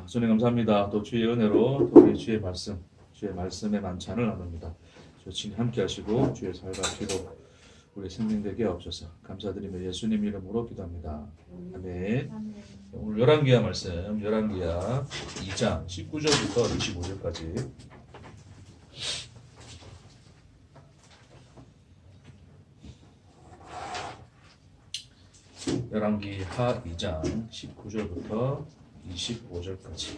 주님 감사합니다. 또 주의 은혜로 또 우리 주의 말씀의 만찬을 나눕니다. 주님 함께 하시고 주의 살갑기로 우리 생명 되게 없어서 감사드리며 예수님 이름으로 기도합니다. 아멘. 오늘 열왕기하 말씀, 열왕기하 2장 19절부터 25절까지. 열왕기하 2장 19절부터 25절까지.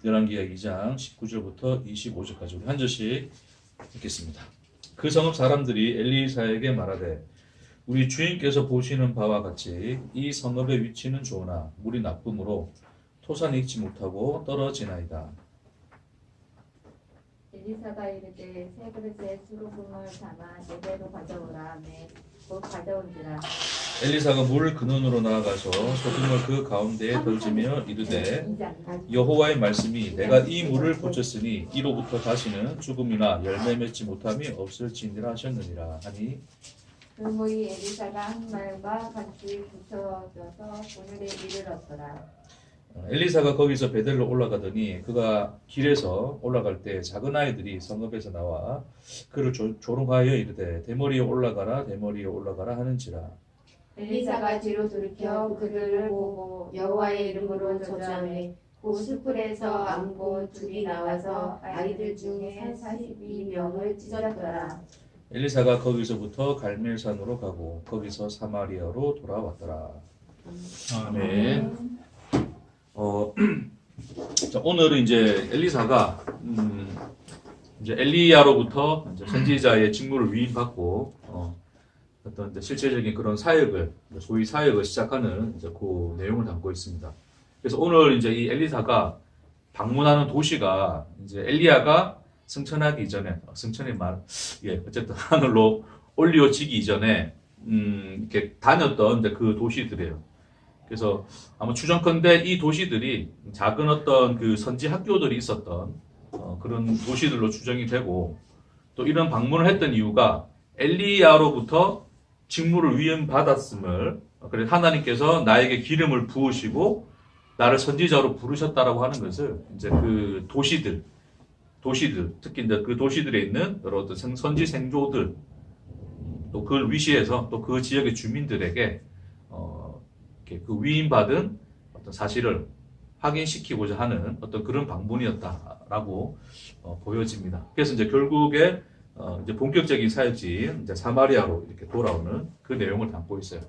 열왕기하 2장 19절부터 25절까지 우리 한 절씩 읽겠습니다. 그 성읍 사람들이 엘리사에게 말하되 우리 주인께서 보시는 바와 같이 이 성읍의 위치는 좋으나 물이 나쁨으로 토산이 익지 못하고 떨어지나이다. 엘리사가 이르되 세 그릇에 수로금을 담아 내게로 가져오라 하며 곧 가져온지라. 엘리사가 물 근원으로 나아가서 소금을 그 가운데에 던지며 이르되 여호와의 말씀이 내가 이 물을 고쳤으니 이로부터 다시는 죽음이나 열매 맺지 못함이 없을지니라 하셨느니라 하니 그 무이 엘리사가 한 말과 같이 붙여져서 오늘의 일을 얻더라. 엘리사가 거기서 베델로 올라가더니 그가 길에서 올라갈 때 작은 아이들이 성읍에서 나와 그를 조롱하여 이르되 대머리에 올라가라 대머리에 올라가라 하는지라. 엘리사가 뒤로 돌이켜 그들을 보고 여호와의 이름으로 저주하매 그 숯불에서 안고 둘이 나와서 아이들 중에 42명을 찢었더라. 엘리사가 거기서부터 갈멜산으로 가고 거기서 사마리아로 돌아왔더라. 아멘. 자, 오늘은 이제 엘리사가 이제 엘리야로부터 이제 선지자의 직무를 위임받고 어떤 이제 실제적인 그런 사역을 소위 사역을 시작하는 이제 그 내용을 담고 있습니다. 그래서 오늘 이제 이 엘리사가 방문하는 도시가 이제 엘리야가 승천하기 이전에 어쨌든 하늘로 올려지기 이전에 이렇게 다녔던 이제 그 도시들이에요. 그래서 아마 추정컨대 이 도시들이 작은 어떤 그 선지 학교들이 있었던 그런 도시들로 추정이 되고, 또 이런 방문을 했던 이유가 엘리야로부터 직무를 위임받았음을, 그래서 하나님께서 나에게 기름을 부으시고 나를 선지자로 부르셨다라고 하는 것을 이제 그 도시들 특히 이제 그 도시들에 있는 여러 어떤 선지 생조들, 또 그걸 위시해서 또 그 지역의 주민들에게 그 위임받은 어떤 사실을 확인시키고자 하는 어떤 그런 방문이었다라고 보여집니다. 그래서 이제 결국에 이제 본격적인 사역지인 이제 사마리아로 이렇게 돌아오는 그 내용을 담고 있어요.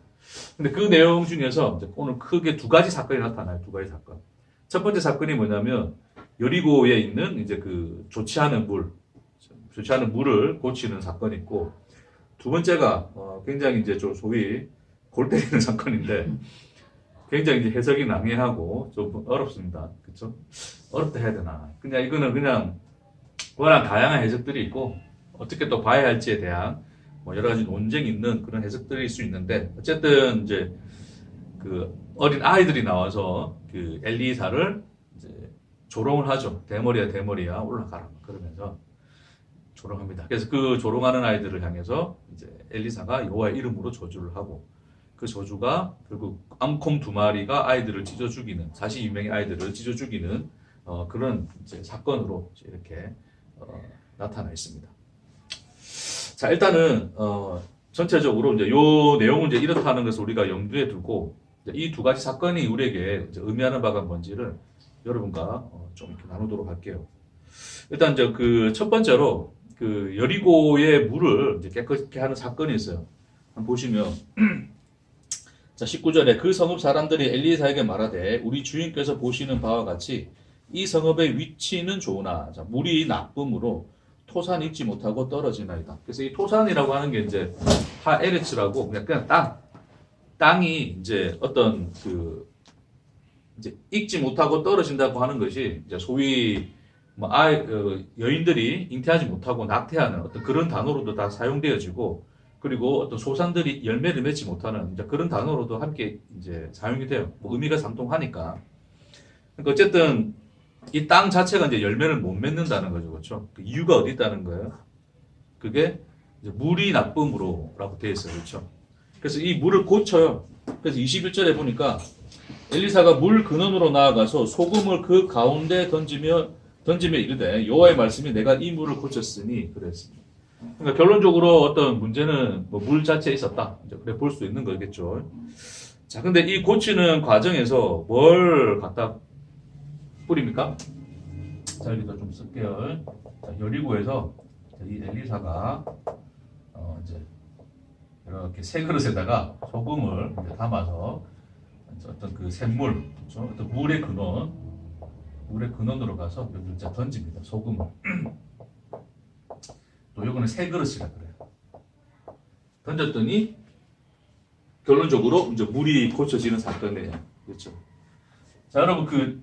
근데 그 내용 중에서 이제 오늘 크게 두 가지 사건이 나타나요. 두 가지 사건. 첫 번째 사건이 뭐냐면 여리고에 있는 이제 그 좋지 않은 물을 고치는 사건이 있고, 두 번째가 굉장히 이제 좀 소위 골 때리는 사건인데 굉장히 이제 해석이 난해하고 좀 어렵습니다. 그렇죠? 어렵다 해야 되나? 그냥 이거는 그냥 워낙 다양한 해석들이 있고 어떻게 또 봐야 할지에 대한 여러 가지 논쟁이 있는 그런 해석들일 수 있는데, 어쨌든 이제 그 어린 아이들이 나와서 그 엘리사를 이제 조롱을 하죠. 대머리야 올라가라 그러면서 조롱합니다. 그래서 그 조롱하는 아이들을 향해서 이제 엘리사가 여호와의 이름으로 저주를 하고, 그 저주가 결국 암콤 두 마리가 아이들을 찢어 죽이는, 42명의 아이들을 찢어 죽이는 그런 이제 사건으로 이렇게 나타나 있습니다. 자, 일단은 전체적으로 이제 요 내용을 이제 이렇다는 것을 우리가 염두에 두고 이 두 가지 사건이 우리에게 이제 의미하는 바가 뭔지를 여러분과 좀 이렇게 나누도록 할게요. 일단 이제 그 첫 번째로 그 여리고의 물을 이제 깨끗게 하는 사건이 있어요. 한번 보시면 자, 19절에 그 성읍 사람들이 엘리사에게 말하되 우리 주인께서 보시는 바와 같이 이 성읍의 위치는 좋으나 물이 나쁨으로 토산이 익지 못하고 떨어지나이다. 그래서 이 토산이라고 하는 게 이제 하에르츠라고 그냥 땅이 이제 어떤 그 이제 익지 못하고 떨어진다고 하는 것이 이제 소위 여인들이 잉태하지 못하고 낙태하는 어떤 그런 단어로도 다 사용되어지고, 그리고 어떤 소산들이 열매를 맺지 못하는 이제 그런 단어로도 함께 이제 사용이 돼요. 의미가 상통하니까. 그러니까 어쨌든 이 땅 자체가 이제 열매를 못 맺는다는 거죠. 그렇죠? 그 이유가 어디 있다는 거예요? 그게 이제 물이 나쁨으로라고 되어 있어요. 그렇죠? 그래서 이 물을 고쳐요. 그래서 21절에 보니까 엘리사가 물 근원으로 나아가서 소금을 그 가운데 던지며 이르되 여호와의 말씀이 내가 이 물을 고쳤으니 그랬습니다. 그러니까 결론적으로 어떤 문제는 뭐 물 자체에 있었다. 이제 그래 볼 수 있는 거겠죠. 자, 근데 이 고치는 과정에서 뭘 갖다 뿌립니까? 자, 여기다 좀 쓸게요. 자, 여리고에서 이 엘리사가 이제 이렇게 새 그릇에다가 소금을 이제 담아서 어떤 그 샘물, 그렇죠? 어떤 물의 근원으로 가서 여기를 이제 던집니다. 소금을. 또 이거는 새 그릇이라 그래요. 던졌더니 결론적으로 이제 물이 고쳐지는 사건이에요. 그렇죠? 자, 여러분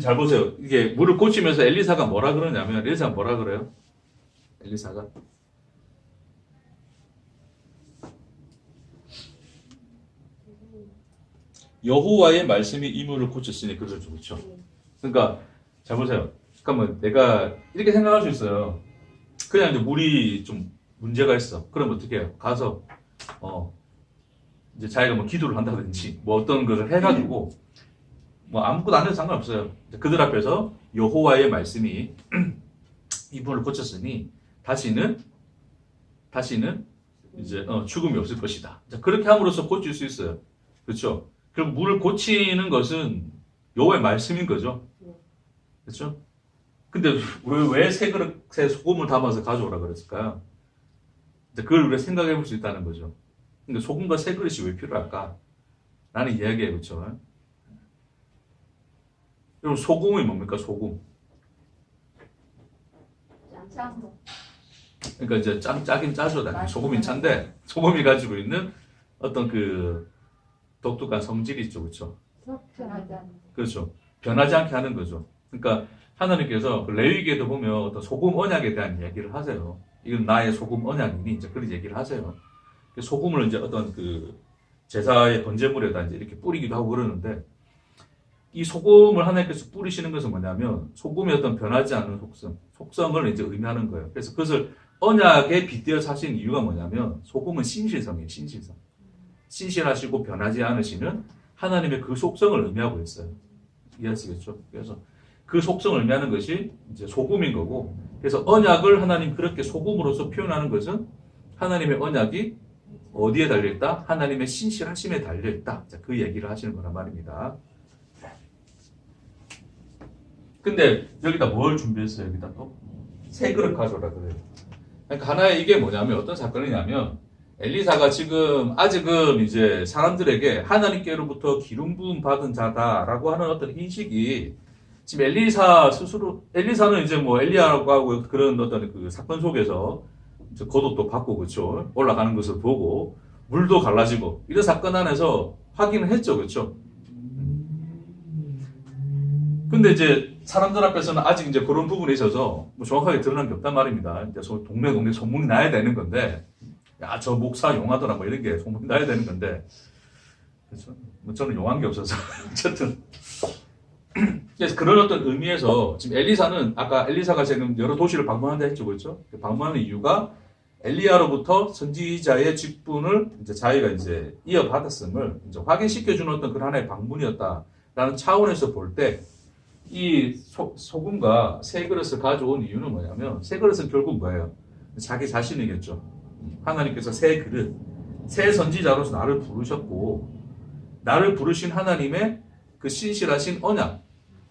잘 보세요. 이게 물을 고치면서 엘리사가 뭐라 그러냐면 엘리사가 뭐라 그래요? 엘리사가 여호와의 말씀이 이 물을 고쳤으니 그러죠. 그렇죠? 그러니까 잘 보세요. 잠깐만 내가 이렇게 생각할 수 있어요. 그냥 이제 물이 좀 문제가 있어. 그럼 어떻게 해요? 가서 이제 자기가 뭐 기도를 한다든지 뭐 어떤 것을 해가지고 뭐 아무것도 안 해도 상관없어요. 그들 앞에서 여호와의 말씀이 이 물을 고쳤으니 다시는 이제 죽음이 없을 것이다. 자, 그렇게 함으로써 고칠 수 있어요. 그렇죠? 그럼 물을 고치는 것은 여호와의 말씀인 거죠. 그렇죠? 근데 왜 새 그릇에 소금을 담아서 가져오라 그랬을까요? 그걸 우리가 생각해 볼 수 있다는 거죠. 근데 소금과 새 그릇이 왜 필요할까? 라는 이야기예요. 그렇죠? 여러분 소금이 뭡니까? 소금. 짠 거. 그러니까 이제 짜긴 짜죠. 소금이 짠데 소금이 가지고 있는 어떤 그 독특한 성질이 있죠. 그렇죠? 변하지 않는. 그렇죠. 변하지 않게 하는 거죠. 그러니까 하나님께서 그 레위기에도 보면 어떤 소금 언약에 대한 이야기를 하세요. 이건 나의 소금 언약이니 이제 그런 얘기를 하세요. 소금을 이제 어떤 그 제사의 번제물에다 이제 이렇게 뿌리기도 하고 그러는데 이 소금을 하나님께서 뿌리시는 것은 뭐냐면 소금의 어떤 변하지 않는 속성을 이제 의미하는 거예요. 그래서 그것을 언약에 빗대어서 하시는 이유가 뭐냐면 소금은 신실성이에요. 신실성. 신실하시고 변하지 않으시는 하나님의 그 속성을 의미하고 있어요. 이해하시겠죠? 그래서 그 속성을 의미하는 것이 이제 소금인 거고, 그래서 언약을 하나님 그렇게 소금으로서 표현하는 것은 하나님의 언약이 어디에 달려있다? 하나님의 신실하심에 달려있다. 자, 그 얘기를 하시는 거란 말입니다. 근데 여기다 뭘 준비했어요? 여기다 또? 새 그릇 가져오라 그래요. 그러니까 하나의 이게 뭐냐면 어떤 사건이냐면 엘리사가 아직은 이제 사람들에게 하나님께로부터 기름 부음 받은 자다라고 하는 어떤 인식이 지금 엘리사는 이제 뭐 엘리야라고 하고 그런 어떤 그 사건 속에서 이제 거듭도 받고 그렇죠. 올라가는 것을 보고 물도 갈라지고 이런 사건 안에서 확인을 했죠. 그렇죠. 근데 이제 사람들 앞에서는 아직 이제 그런 부분에 있어서 뭐 정확하게 드러난 게 없단 말입니다. 이제 동네 소문이 나야 되는 건데, 야, 저 목사 용하더라, 뭐 이런 게 소문이 나야 되는 건데, 그렇죠? 뭐 저는 용한 게 없어서. 어쨌든. 그래서 그런 어떤 의미에서 지금 아까 엘리사가 지금 여러 도시를 방문한다 했죠. 그렇죠? 방문하는 이유가 엘리야로부터 선지자의 직분을 이제 자기가 이제 이어받았음을 이제 확인시켜주는 어떤 그런 하나의 방문이었다라는 차원에서 볼 때, 이 소금과 새 그릇을 가져온 이유는 뭐냐면 새 그릇은 결국 뭐예요? 자기 자신이겠죠. 하나님께서 새 선지자로서 나를 부르셨고 나를 부르신 하나님의 그 신실하신 언약,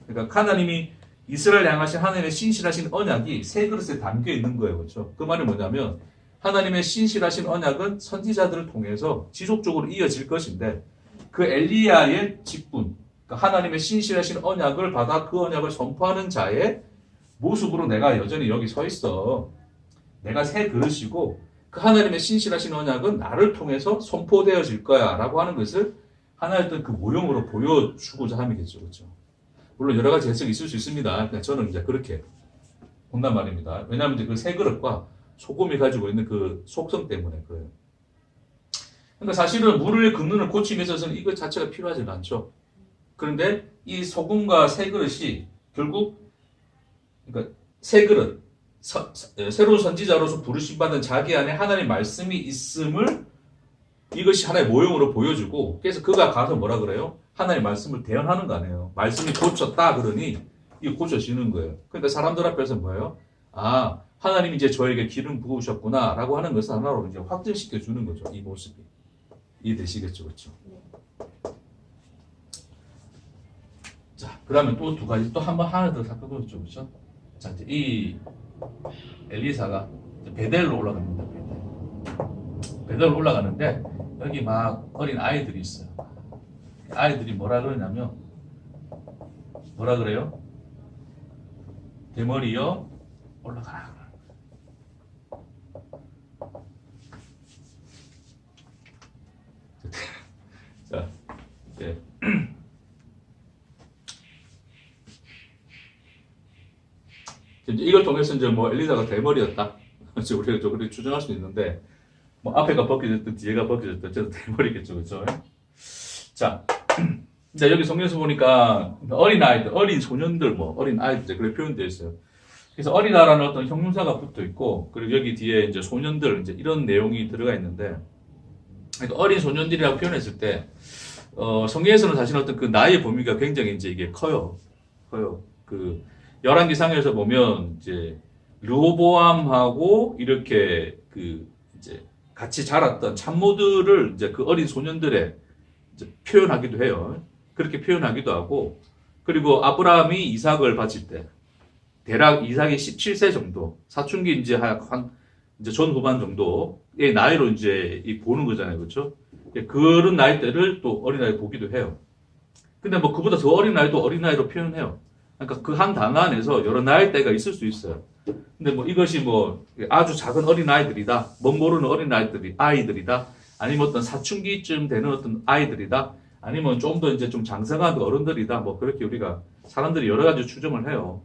그러니까 하나님이 이스라엘 향하신 하나님의 신실하신 언약이 새 그릇에 담겨 있는 거예요. 그렇죠? 그 말은 뭐냐면 하나님의 신실하신 언약은 선지자들을 통해서 지속적으로 이어질 것인데 그 엘리야의 직분, 하나님의 신실하신 언약을 받아 그 언약을 선포하는 자의 모습으로 내가 여전히 여기 서 있어. 내가 새 그릇이고 그 하나님의 신실하신 언약은 나를 통해서 선포되어질 거야 라고 하는 것을 하나의 어떤 그 모형으로 보여주고자 함이겠죠. 그렇죠? 물론 여러 가지 해석이 있을 수 있습니다. 저는 이제 그렇게 본단 말입니다. 왜냐하면 이제 그 새 그릇과 소금이 가지고 있는 그 속성 때문에 그래요. 그러니까 사실은 물의 근원을 고치기 위해서는 이것 자체가 필요하지가 않죠. 그런데 이 소금과 새 그릇이 결국 그러니까 새 그릇 새로운 선지자로서 부르심 받은 자기 안에 하나님의 말씀이 있음을 이것이 하나의 모형으로 보여주고 그래서 그가 가서 뭐라 그래요? 하나님의 말씀을 대언하는 거 아니에요. 말씀이 고쳤다 그러니 이거 고쳐지는 거예요. 그러니까 사람들 앞에서 뭐예요? 아 하나님이 이제 저에게 기름 부으셨구나 라고 하는 것을 하나로 이제 확증시켜 주는 거죠. 이 모습이. 이해되시겠죠? 그렇죠? 자, 그 다음에 또 두 가지 또 하나 더 살펴보죠. 그렇죠? 자, 이제 이 엘리사가 베델로 올라갑니다. 베델로 올라가는데 여기 막 어린 아이들이 있어요. 아이들이 뭐라 그러냐면 뭐라 그래요? 대머리여 올라가라. 자, 네. 이제 이걸 통해서 이제 뭐 엘리사가 대머리였다. 우리가 좀 그렇게 추정할 수 있는데 뭐 앞에가 벗겨졌든 뒤에가 벗겨졌든 어쨌든 대머리겠죠, 그렇죠? 자, 이제 여기 성경에서 보니까 어린 아이들, 어린 소년들, 뭐 어린 아이들 이제 그렇게 표현되어 있어요. 그래서 어리다라는 어떤 형용사가 붙어 있고 그리고 여기 뒤에 이제 소년들 이제 이런 내용이 들어가 있는데 그러니까 어린 소년들이라고 표현했을 때 성경에서는 사실 어떤 그 나이의 범위가 굉장히 이제 이게 커요. 그 열왕기상에서 보면 이제 르호보암하고 이렇게 그 이제 같이 자랐던 참모들을 이제 그 어린 소년들의 이제 표현하기도 해요. 그렇게 표현하기도 하고 그리고 아브라함이 이삭을 바칠 때 대략 이삭이 17세 정도 사춘기 이제 한 이제 전후반 정도의 나이로 이제 보는 거잖아요, 그렇죠? 그런 나이대를 또 어린아이 보기도 해요. 근데 뭐 그보다 더 어린 아이도 어린아이로 표현해요. 그러니까 그 한 단어 안에서 여러 나이대가 있을 수 있어요. 근데 뭐 이것이 뭐 아주 작은 어린아이들이다, 못 모르는 아이들이다, 아니면 어떤 사춘기쯤 되는 어떤 아이들이다, 아니면 좀 더 이제 좀 장성한 어른들이다, 뭐 그렇게 우리가 사람들이 여러 가지 추정을 해요.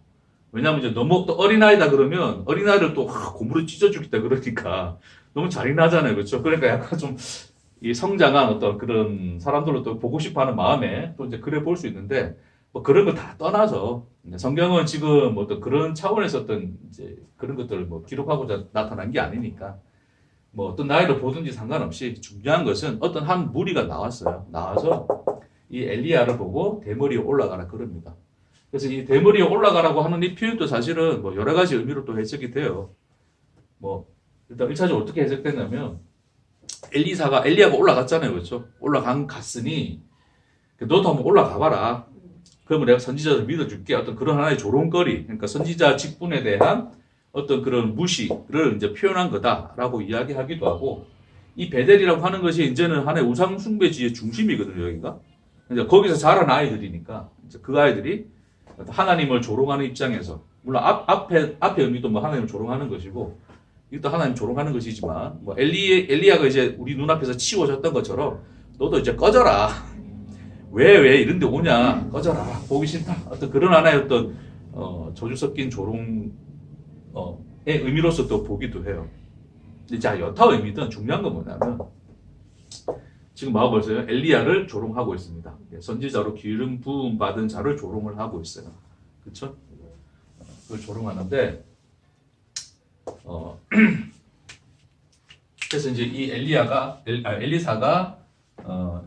왜냐면 이제 너무 또 어린아이다 그러면 어린아이를 또 고무로 찢어주겠다 그러니까 너무 잔인하잖아요, 그렇죠? 그러니까 약간 좀 이 성장한 어떤 그런 사람들로 또 보고 싶어하는 마음에 또 이제 그래 볼 수 있는데 뭐 그런 거 다 떠나서 성경은 지금 어떤 그런 차원에서 어떤 이제 그런 것들을 뭐 기록하고자 나타난 게 아니니까 뭐 어떤 나이를 보든지 상관없이 중요한 것은 어떤 한 무리가 나왔어요. 나와서 이 엘리야를 보고 대머리에 올라가라 그럽니다. 그래서 이 대머리에 올라가라고 하는 이 표현도 사실은 뭐 여러 가지 의미로 또 해석이 돼요. 뭐 일단 1차적으로 어떻게 해석됐냐면 엘리야가 올라갔잖아요, 그렇죠? 갔으니 너도 한번 올라가 봐라. 그러면 내가 선지자를 믿어줄게. 어떤 그런 하나의 조롱거리, 그러니까 선지자 직분에 대한 어떤 그런 무시를 이제 표현한 거다라고 이야기하기도 하고, 이 베델이라고 하는 것이 이제는 하나의 우상숭배지의 중심이거든요, 여기가. 그러니까 거기서 자란 아이들이니까, 이제 그 아이들이 하나님을 조롱하는 입장에서, 물론 앞에 의미도 뭐 하나님을 조롱하는 것이고, 이것도 하나님 조롱하는 것이지만, 뭐 엘리야가 이제 우리 눈앞에서 치워졌던 것처럼, 너도 이제 꺼져라. 왜 이런 데 오냐. 꺼져라. 보기 싫다. 어떤 그런 하나의 어떤, 저주 섞인 조롱의 의미로서 또 보기도 해요. 근데 자, 여타 의미든 중요한 건 뭐냐면, 지금 뭐하고 벌써요? 엘리야를 조롱하고 있습니다. 선지자로 기름 부음 받은 자를 조롱을 하고 있어요. 그쵸? 그걸 조롱하는데, 그래서 이제 이 엘리사가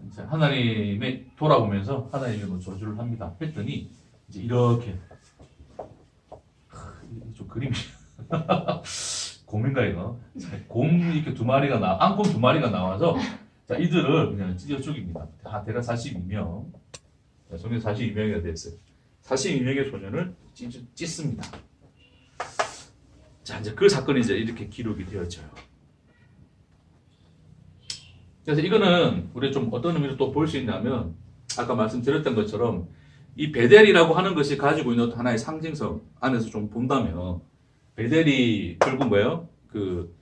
이제 하나님의 돌아오면서 하나님의 뭐 저주를 합니다. 했더니 이제 이렇게 좀 그림이 곰인가 이거? 곰 이렇게 두 마리가 앙곰 두 마리가 나와서 자 이들을 그냥 찢어 죽입니다. 대략 42명. 소년 42명이나 됐어요. 42명의 소년을 찢습니다. 자, 이제 그 사건이 이제 이렇게 기록이 되어져요. 그래서 이거는 우리 좀 어떤 의미로 또 볼 수 있냐면, 아까 말씀드렸던 것처럼, 이 베델이라고 하는 것이 가지고 있는 하나의 상징성 안에서 좀 본다면, 베델이 결국 뭐예요? 그,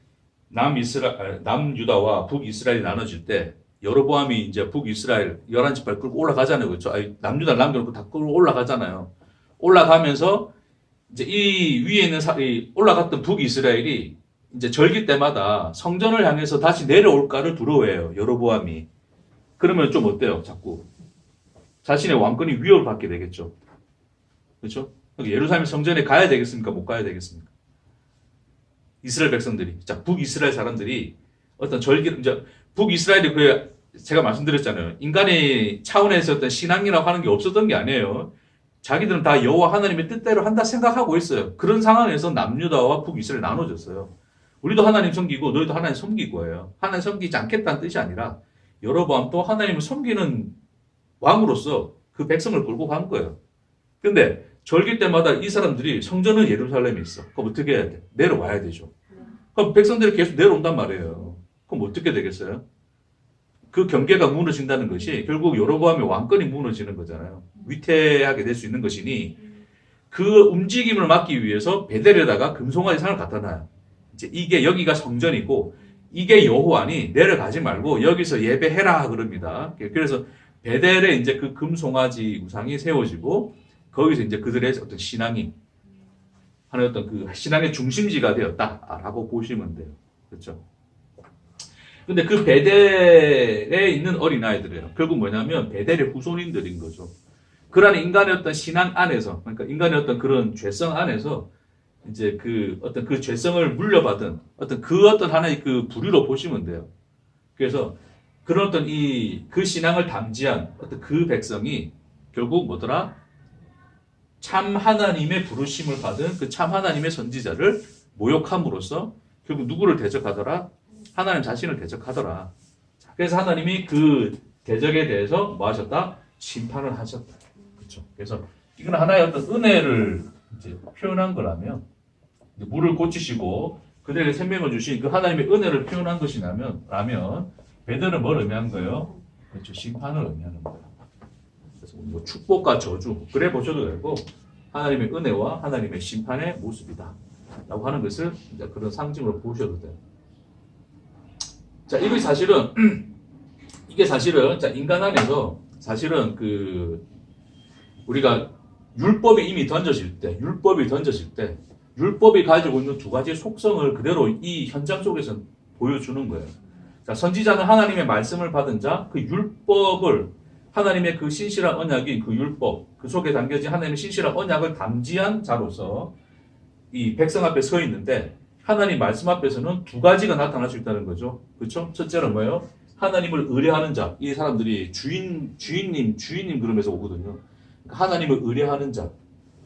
남유다와 북이스라엘이 나눠질 때, 여로보암이 이제 북이스라엘 11지파를 끌고 올라가잖아요. 그렇죠? 남유다를 남겨놓고 다 끌고 올라가잖아요. 올라가면서, 이제 이 위에 있는 올라갔던 북이스라엘이 이제 절기 때마다 성전을 향해서 다시 내려올까를 두려워해요. 여로보암이. 그러면 좀 어때요? 자꾸 자신의 왕권이 위협을 받게 되겠죠. 그렇죠? 예루살렘 성전에 가야 되겠습니까? 못 가야 되겠습니까? 이스라엘 백성들이, 자, 북이스라엘 사람들이 어떤 이제 북이스라엘이 제가 말씀드렸잖아요. 인간의 차원에서 어떤 신앙이라고 하는 게 없었던 게 아니에요. 자기들은 다 여호와 하나님의 뜻대로 한다 생각하고 있어요. 그런 상황에서 남유다와 북이스라엘 나눠졌어요. 우리도 하나님 섬기고 너희도 하나님 섬길 거예요. 하나님 섬기지 않겠다는 뜻이 아니라 여로보암 또 하나님을 섬기는 왕으로서 그 백성을 끌고 간 거예요. 근데 절기 때마다 이 사람들이 성전은 예루살렘에 있어. 그럼 어떻게 해야 돼? 내려와야 되죠. 그럼 백성들이 계속 내려온단 말이에요. 그럼 어떻게 되겠어요? 그 경계가 무너진다는 것이 결국 여로보암의 왕권이 무너지는 거잖아요. 위태하게 될 수 있는 것이니 그 움직임을 막기 위해서 베델에다가 금송아지 상을 갖다 놔요. 이제 이게 여기가 성전이고 이게 여호와니 내려가지 말고 여기서 예배해라 그럽니다. 그래서 베델에 이제 그 금송아지 우상이 세워지고 거기서 이제 그들의 어떤 신앙이 하는 어떤 그 신앙의 중심지가 되었다라고 보시면 돼요. 그렇죠? 근데 그 베델에 있는 어린아이들이에요. 결국 뭐냐면 베델의 후손인들인 거죠. 그러한 인간의 어떤 신앙 안에서, 그러니까 인간의 어떤 그런 죄성 안에서 이제 그 어떤 그 죄성을 물려받은 어떤 하나의 그 부류로 보시면 돼요. 그래서 그런 어떤 그 신앙을 담지한 어떤 그 백성이 결국 뭐더라? 참 하나님의 부르심을 받은 그 참 하나님의 선지자를 모욕함으로써 결국 누구를 대적하더라? 하나님 자신을 대적하더라. 그래서 하나님이 그 대적에 대해서 뭐 하셨다? 심판을 하셨다. 그렇죠. 그래서 이건 하나의 어떤 은혜를 이제 표현한 거라면 물을 고치시고 그들에게 생명을 주신 그 하나님의 은혜를 표현한 것이라면 베델은 뭘 의미한 거예요? 그렇죠. 심판을 의미하는 거예요. 그래서 뭐 축복과 저주 그래 보셔도 되고 하나님의 은혜와 하나님의 심판의 모습이다 라고 하는 것을 이제 그런 상징으로 보셔도 돼요. 자, 이게 사실은 자, 인간 안에서 사실은 우리가 율법이 던져질 때 율법이 가지고 있는 두 가지 속성을 그대로 이 현장 속에서 보여주는 거예요. 자, 선지자는 하나님의 말씀을 받은 자, 그 율법을 하나님의 그 신실한 언약인 그 율법, 그 속에 담겨진 하나님의 신실한 언약을 담지한 자로서 이 백성 앞에 서 있는데 하나님 말씀 앞에서는 두 가지가 나타날 수 있다는 거죠. 그렇죠? 첫째는 뭐예요? 하나님을 의뢰하는 자. 이 사람들이 주인님 그러면서 오거든요. 하나님을 의뢰하는 자.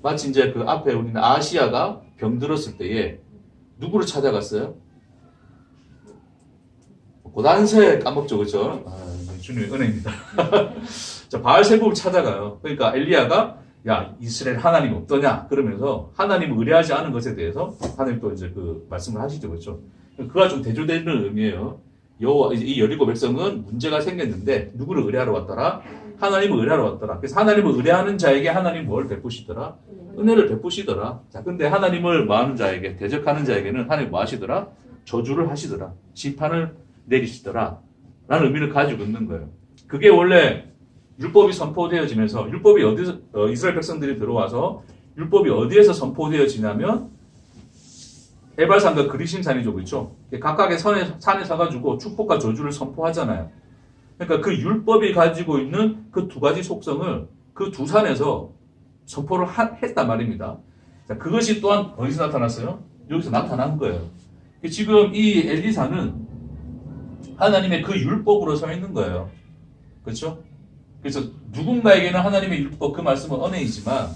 마치 이제 그 앞에 우리는 아시아가 병들었을 때에 누구를 찾아갔어요? 고단세 까먹죠, 그렇죠? 주님의 은혜입니다. 자, 바알세불을 찾아가요. 그러니까 엘리야가 야, 이스라엘 하나님 없더냐? 그러면서 하나님을 의뢰하지 않은 것에 대해서 하나님 또 이제 그 말씀을 하시죠. 그렇죠? 그가 좀 대조되는 의미예요. 이 여리고 백성은 문제가 생겼는데 누구를 의뢰하러 왔더라? 하나님을 의뢰하러 왔더라. 그래서 하나님을 의뢰하는 자에게 하나님 뭘 베푸시더라? 은혜를 베푸시더라. 자, 근데 하나님을 뭐하는 자에게, 대적하는 자에게는 하나님 뭐 하시더라? 저주를 하시더라. 심판을 내리시더라. 라는 의미를 가지고 있는 거예요. 그게 원래 율법이 선포되어지면서 율법이 어디서 이스라엘 백성들이 들어와서 율법이 어디에서 선포되어지냐면 에발산과 그리심산이죠, 그렇죠? 각각의 산에 서가지고 축복과 저주를 선포하잖아요. 그러니까 그 율법이 가지고 있는 그 두 가지 속성을 그 두 산에서 선포를 했단 말입니다. 자, 그것이 또한 어디서 나타났어요? 여기서 나타난 거예요. 지금 이 엘리사는 하나님의 그 율법으로 서 있는 거예요. 그렇죠? 그래서 누군가에게는 하나님의 율법 그 말씀은 은혜이지만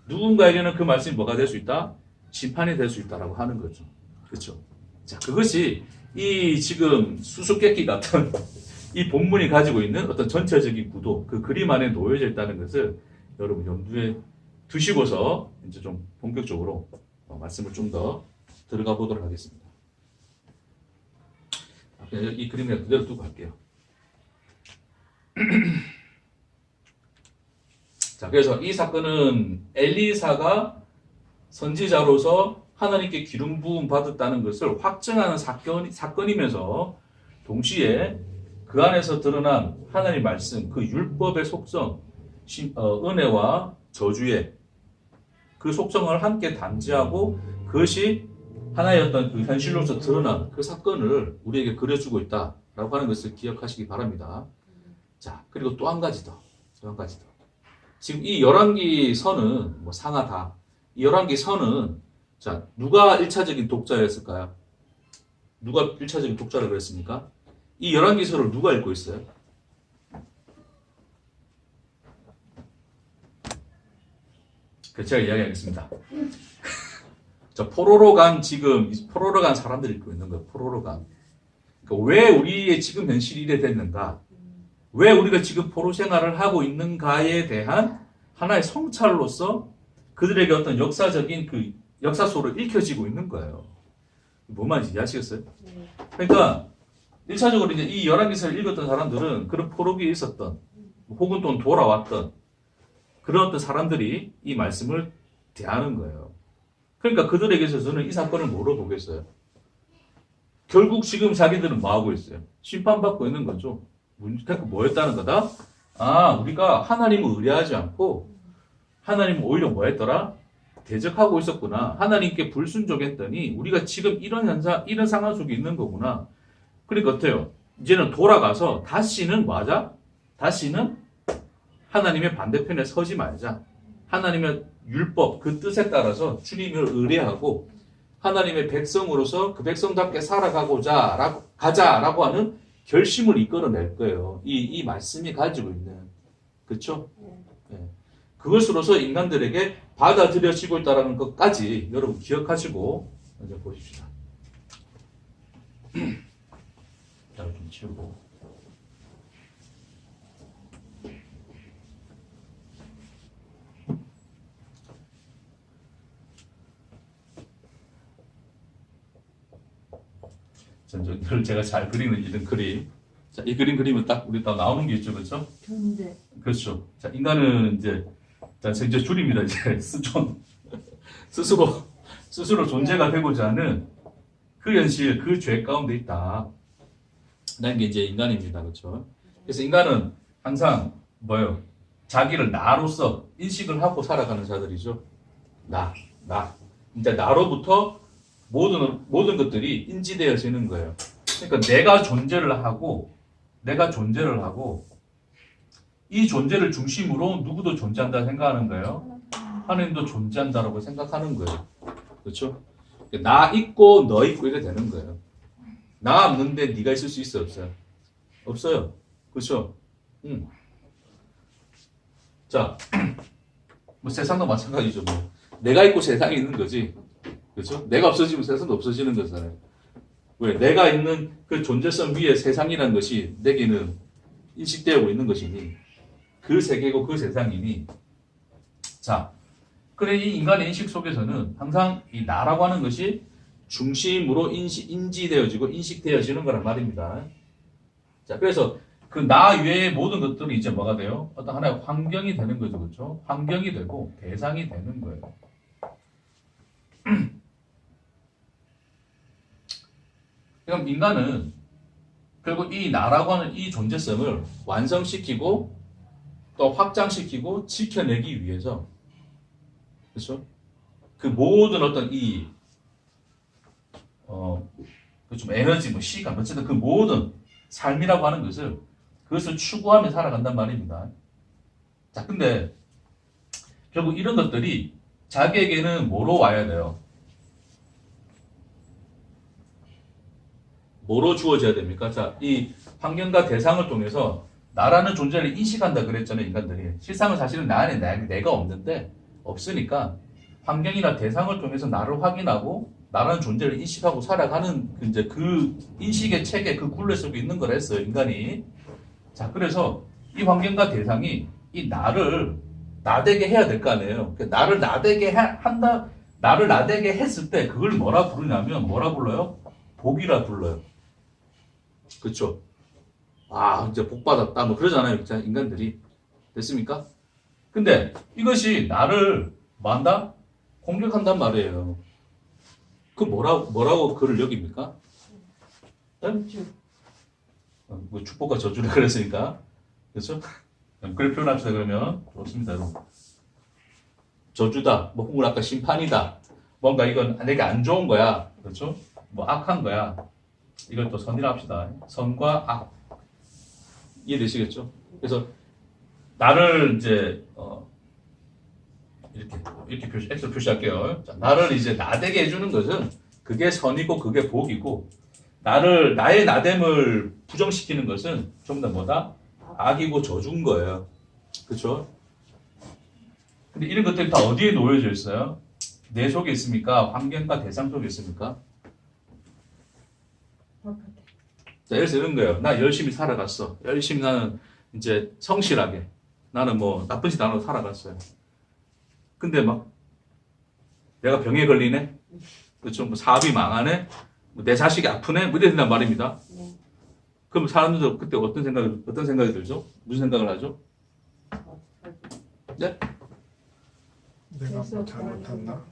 누군가에게는 그 말씀이 뭐가 될 수 있다? 심판이 될 수 있다라고 하는 거죠. 그렇죠? 자, 그것이 이 지금 수수께끼 같은 이 본문이 가지고 있는 어떤 전체적인 구도, 그 그림 안에 놓여져 있다는 것을 여러분 염두에 두시고서 이제 좀 본격적으로 말씀을 좀 더 들어가 보도록 하겠습니다. 이 그림을 그대로 두고 할게요. 자, 그래서 이 사건은 엘리사가 선지자로서 하나님께 기름 부음 받았다는 것을 확증하는 사건이면서 동시에 그 안에서 드러난 하나님의 말씀, 그 율법의 속성, 은혜와 저주의 그 속성을 함께 담지하고 그것이 하나의 어떤 그 현실로서 드러난 그 사건을 우리에게 그려주고 있다라고 하는 것을 기억하시기 바랍니다. 자, 그리고 또 한 가지 더. 지금 이 열왕기 선은 뭐 상하다. 이 열왕기 선은 자, 누가 1차적인 독자였을까요? 누가 1차적인 독자라고 했습니까? 이 열왕기 서를 누가 읽고 있어요? 제가 이야기하겠습니다. 저 포로로 지금 포로로 간 사람들이 읽고 있는 거예요. 포로로 간. 그러니까 왜 우리의 지금 현실이 이래 됐는가? 왜 우리가 지금 포로 생활을 하고 있는가에 대한 하나의 성찰로서 그들에게 어떤 역사적인 그 역사 속으로 읽혀지고 있는 거예요. 뭔 말인지 이해하시겠어요? 그러니까 1차적으로 이제 이 열왕기서를 읽었던 사람들은 그런 포로기에 있었던 혹은 또 돌아왔던 그런 어떤 사람들이 이 말씀을 대하는 거예요. 그러니까 그들에게 있어서는 이 사건을 뭐로 보겠어요? 결국 지금 자기들은 뭐 하고 있어요? 심판받고 있는 거죠. 그러니까 뭐였다는 거다? 아, 우리가 하나님을 의뢰하지 않고 하나님은 오히려 뭐 했더라? 대적하고 있었구나. 하나님께 불순종했더니 우리가 지금 이런 현상, 이런 상황 속에 있는 거구나. 그러니까 어때요? 이제는 돌아가서 다시는 뭐하자? 다시는 하나님의 반대편에 서지 말자. 하나님의 율법, 그 뜻에 따라서 주님을 의뢰하고 하나님의 백성으로서 그 백성답게 살아가고자 가자라고 하는 결심을 이끌어낼 거예요. 이 말씀이 가지고 있는. 그렇죠? 네. 그것으로서 인간들에게 받아들여지고 있다는 것까지 여러분 기억하시고 이제 보십시다. 자를 좀 치우고. 늘 제가 잘 그리는 이런 그림. 자, 이 그림은 딱 우리 다 나오는 게 있죠, 그렇죠? 존재. 그렇죠. 자, 인간은 이제 줄입니다. 이제 스스로 존재가 되고자 하는 그 현실, 그 죄 가운데 있다. 라는 게 이제 인간입니다, 그렇죠? 그래서 인간은 항상 뭐요? 자기를 나로서 인식을 하고 살아가는 자들이죠. 나. 이제 나로부터 모든 것들이 인지되어지는 거예요. 그러니까 내가 존재를 하고 이 존재를 중심으로 누구도 존재한다 생각하는 거예요. 하나님도 존재한다라고 생각하는 거예요. 그렇죠? 나 있고 너 있고 이래 되는 거예요. 나 없는데 네가 있을 수 있어요, 없어요? 없어요. 그렇죠? 자, 뭐 세상도 마찬가지죠. 뭐 내가 있고 세상이 있는 거지. 그렇죠? 내가 없어지면 세상도 없어지는 거잖아요. 왜? 내가 있는 그 존재성 위에 세상이라는 것이 내게는 인식되고 있는 것이니 그 세계고 그 세상이니 자, 그래 이 인간의 인식 속에서는 항상 이 나라고 하는 것이 중심으로 인지되어지고 인식되어지는 거란 말입니다. 자, 그래서 그 나 외의 모든 것들이 이제 뭐가 돼요? 어떤 하나의 환경이 되는 거죠. 그렇죠? 환경이 되고 대상이 되는 거예요. 그럼 인간은 결국 이 나라고 하는 이 존재성을 완성시키고 또 확장시키고 지켜내기 위해서 그렇죠? 그 모든 어떤 좀 에너지, 뭐 시간, 어쨌든 그 모든 삶이라고 하는 그것을 추구하며 살아간단 말입니다. 자, 근데 결국 이런 것들이 자기에게는 뭐로 와야 돼요? 뭐로 주어져야 됩니까? 자, 이 환경과 대상을 통해서 나라는 존재를 인식한다 그랬잖아요, 인간들이. 실상은 사실은 나 안에 내가 없는데, 없으니까 환경이나 대상을 통해서 나를 확인하고 나라는 존재를 인식하고 살아가는 이제 그 인식의 체계, 그 굴레 속에 있는 걸 했어요, 인간이. 자, 그래서 이 환경과 대상이 이 나를 나되게 해야 될 거 아니에요. 나를 나되게 나를 나되게 했을 때 그걸 뭐라 부르냐면, 뭐라 불러요? 복이라 불러요. 그렇죠? 아, 이제 복 받았다. 뭐 그러잖아요, 인간들이. 됐습니까? 근데 이것이 나를 뭐한다? 공격한단 말이에요. 그 뭐라고 그를 여깁니까? 뭐 축복과 저주를 그랬으니까. 그렇죠? 그걸 표현합시다, 그러면. 좋습니다, 여러분. 저주다. 뭐 혹은 아까 심판이다. 뭔가 이건 내게 안 좋은 거야. 그렇죠? 뭐 악한 거야. 이걸 또 선이라 합시다. 선과 악. 이해되시겠죠? 그래서 나를 이제 이렇게 X로 표시할게요. 자, 나를 이제 나대게 해주는 것은 그게 선이고 그게 복이고 나의 나됨을 부정시키는 것은 좀 더 뭐다? 악이고 저주인 거예요. 그렇죠? 근데 이런 것들이 다 어디에 놓여져 있어요? 내 속에 있습니까? 환경과 대상 속에 있습니까? 자, 예를 들어 이런 거예요. 나 열심히 살아갔어. 열심히 나는 이제 성실하게. 나는 뭐 나쁜 짓 안 하고 살아갔어요. 근데 막 내가 병에 걸리네? 그렇죠? 뭐 사업이 망하네? 뭐 내 자식이 아프네? 뭐 이래 된단 말입니다. 네. 그럼 사람들도 그때 어떤 생각이 들죠? 무슨 생각을 하죠? 네? 내가 뭐 잘못했나?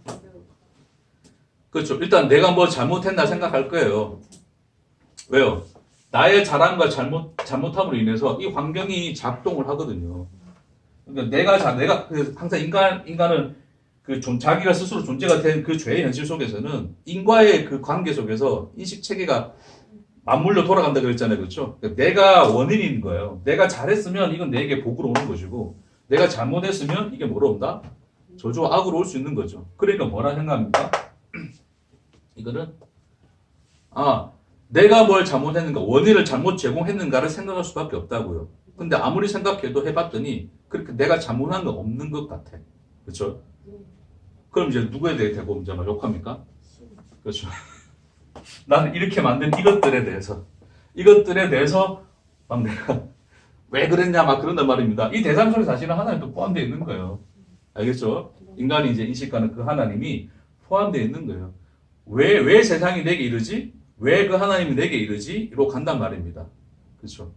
그렇죠. 일단 내가 뭐 잘못했나 생각할 거예요. 왜요? 나의 잘함과 잘못함으로 인해서 이 환경이 작동을 하거든요. 그러니까 내가 그래서 항상 인간은 자기가 스스로 존재가 된 그 죄의 현실 속에서는 인과의 그 관계 속에서 인식 체계가 맞물려 돌아간다 그랬잖아요. 그렇죠? 그러니까 내가 원인인 거예요. 내가 잘했으면 이건 내게 복으로 오는 것이고, 내가 잘못했으면 이게 뭐로 온다? 저주와 악으로 올 수 있는 거죠. 그러니까 뭐라 생각합니까? 이거는, 내가 뭘 잘못했는가, 원인을 잘못 제공했는가를 생각할 수밖에 없다고요. 근데 아무리 생각해도 해봤더니, 그렇게 내가 잘못한 건 없는 것 같아. 그렇죠? 그럼 이제 누구에 대해 대고 이제 막 욕합니까? 그렇죠. 나는 이렇게 만든 이것들에 대해서 막 내가 왜 그랬냐 막 그런단 말입니다. 이 대상 속에 사실은 하나님도 포함되어 있는 거예요. 알겠죠? 인간이 이제 인식하는 그 하나님이 포함되어 있는 거예요. 왜 세상이 내게 이르지? 왜 그 하나님이 내게 이르지? 이로 간단 말입니다. 그렇죠?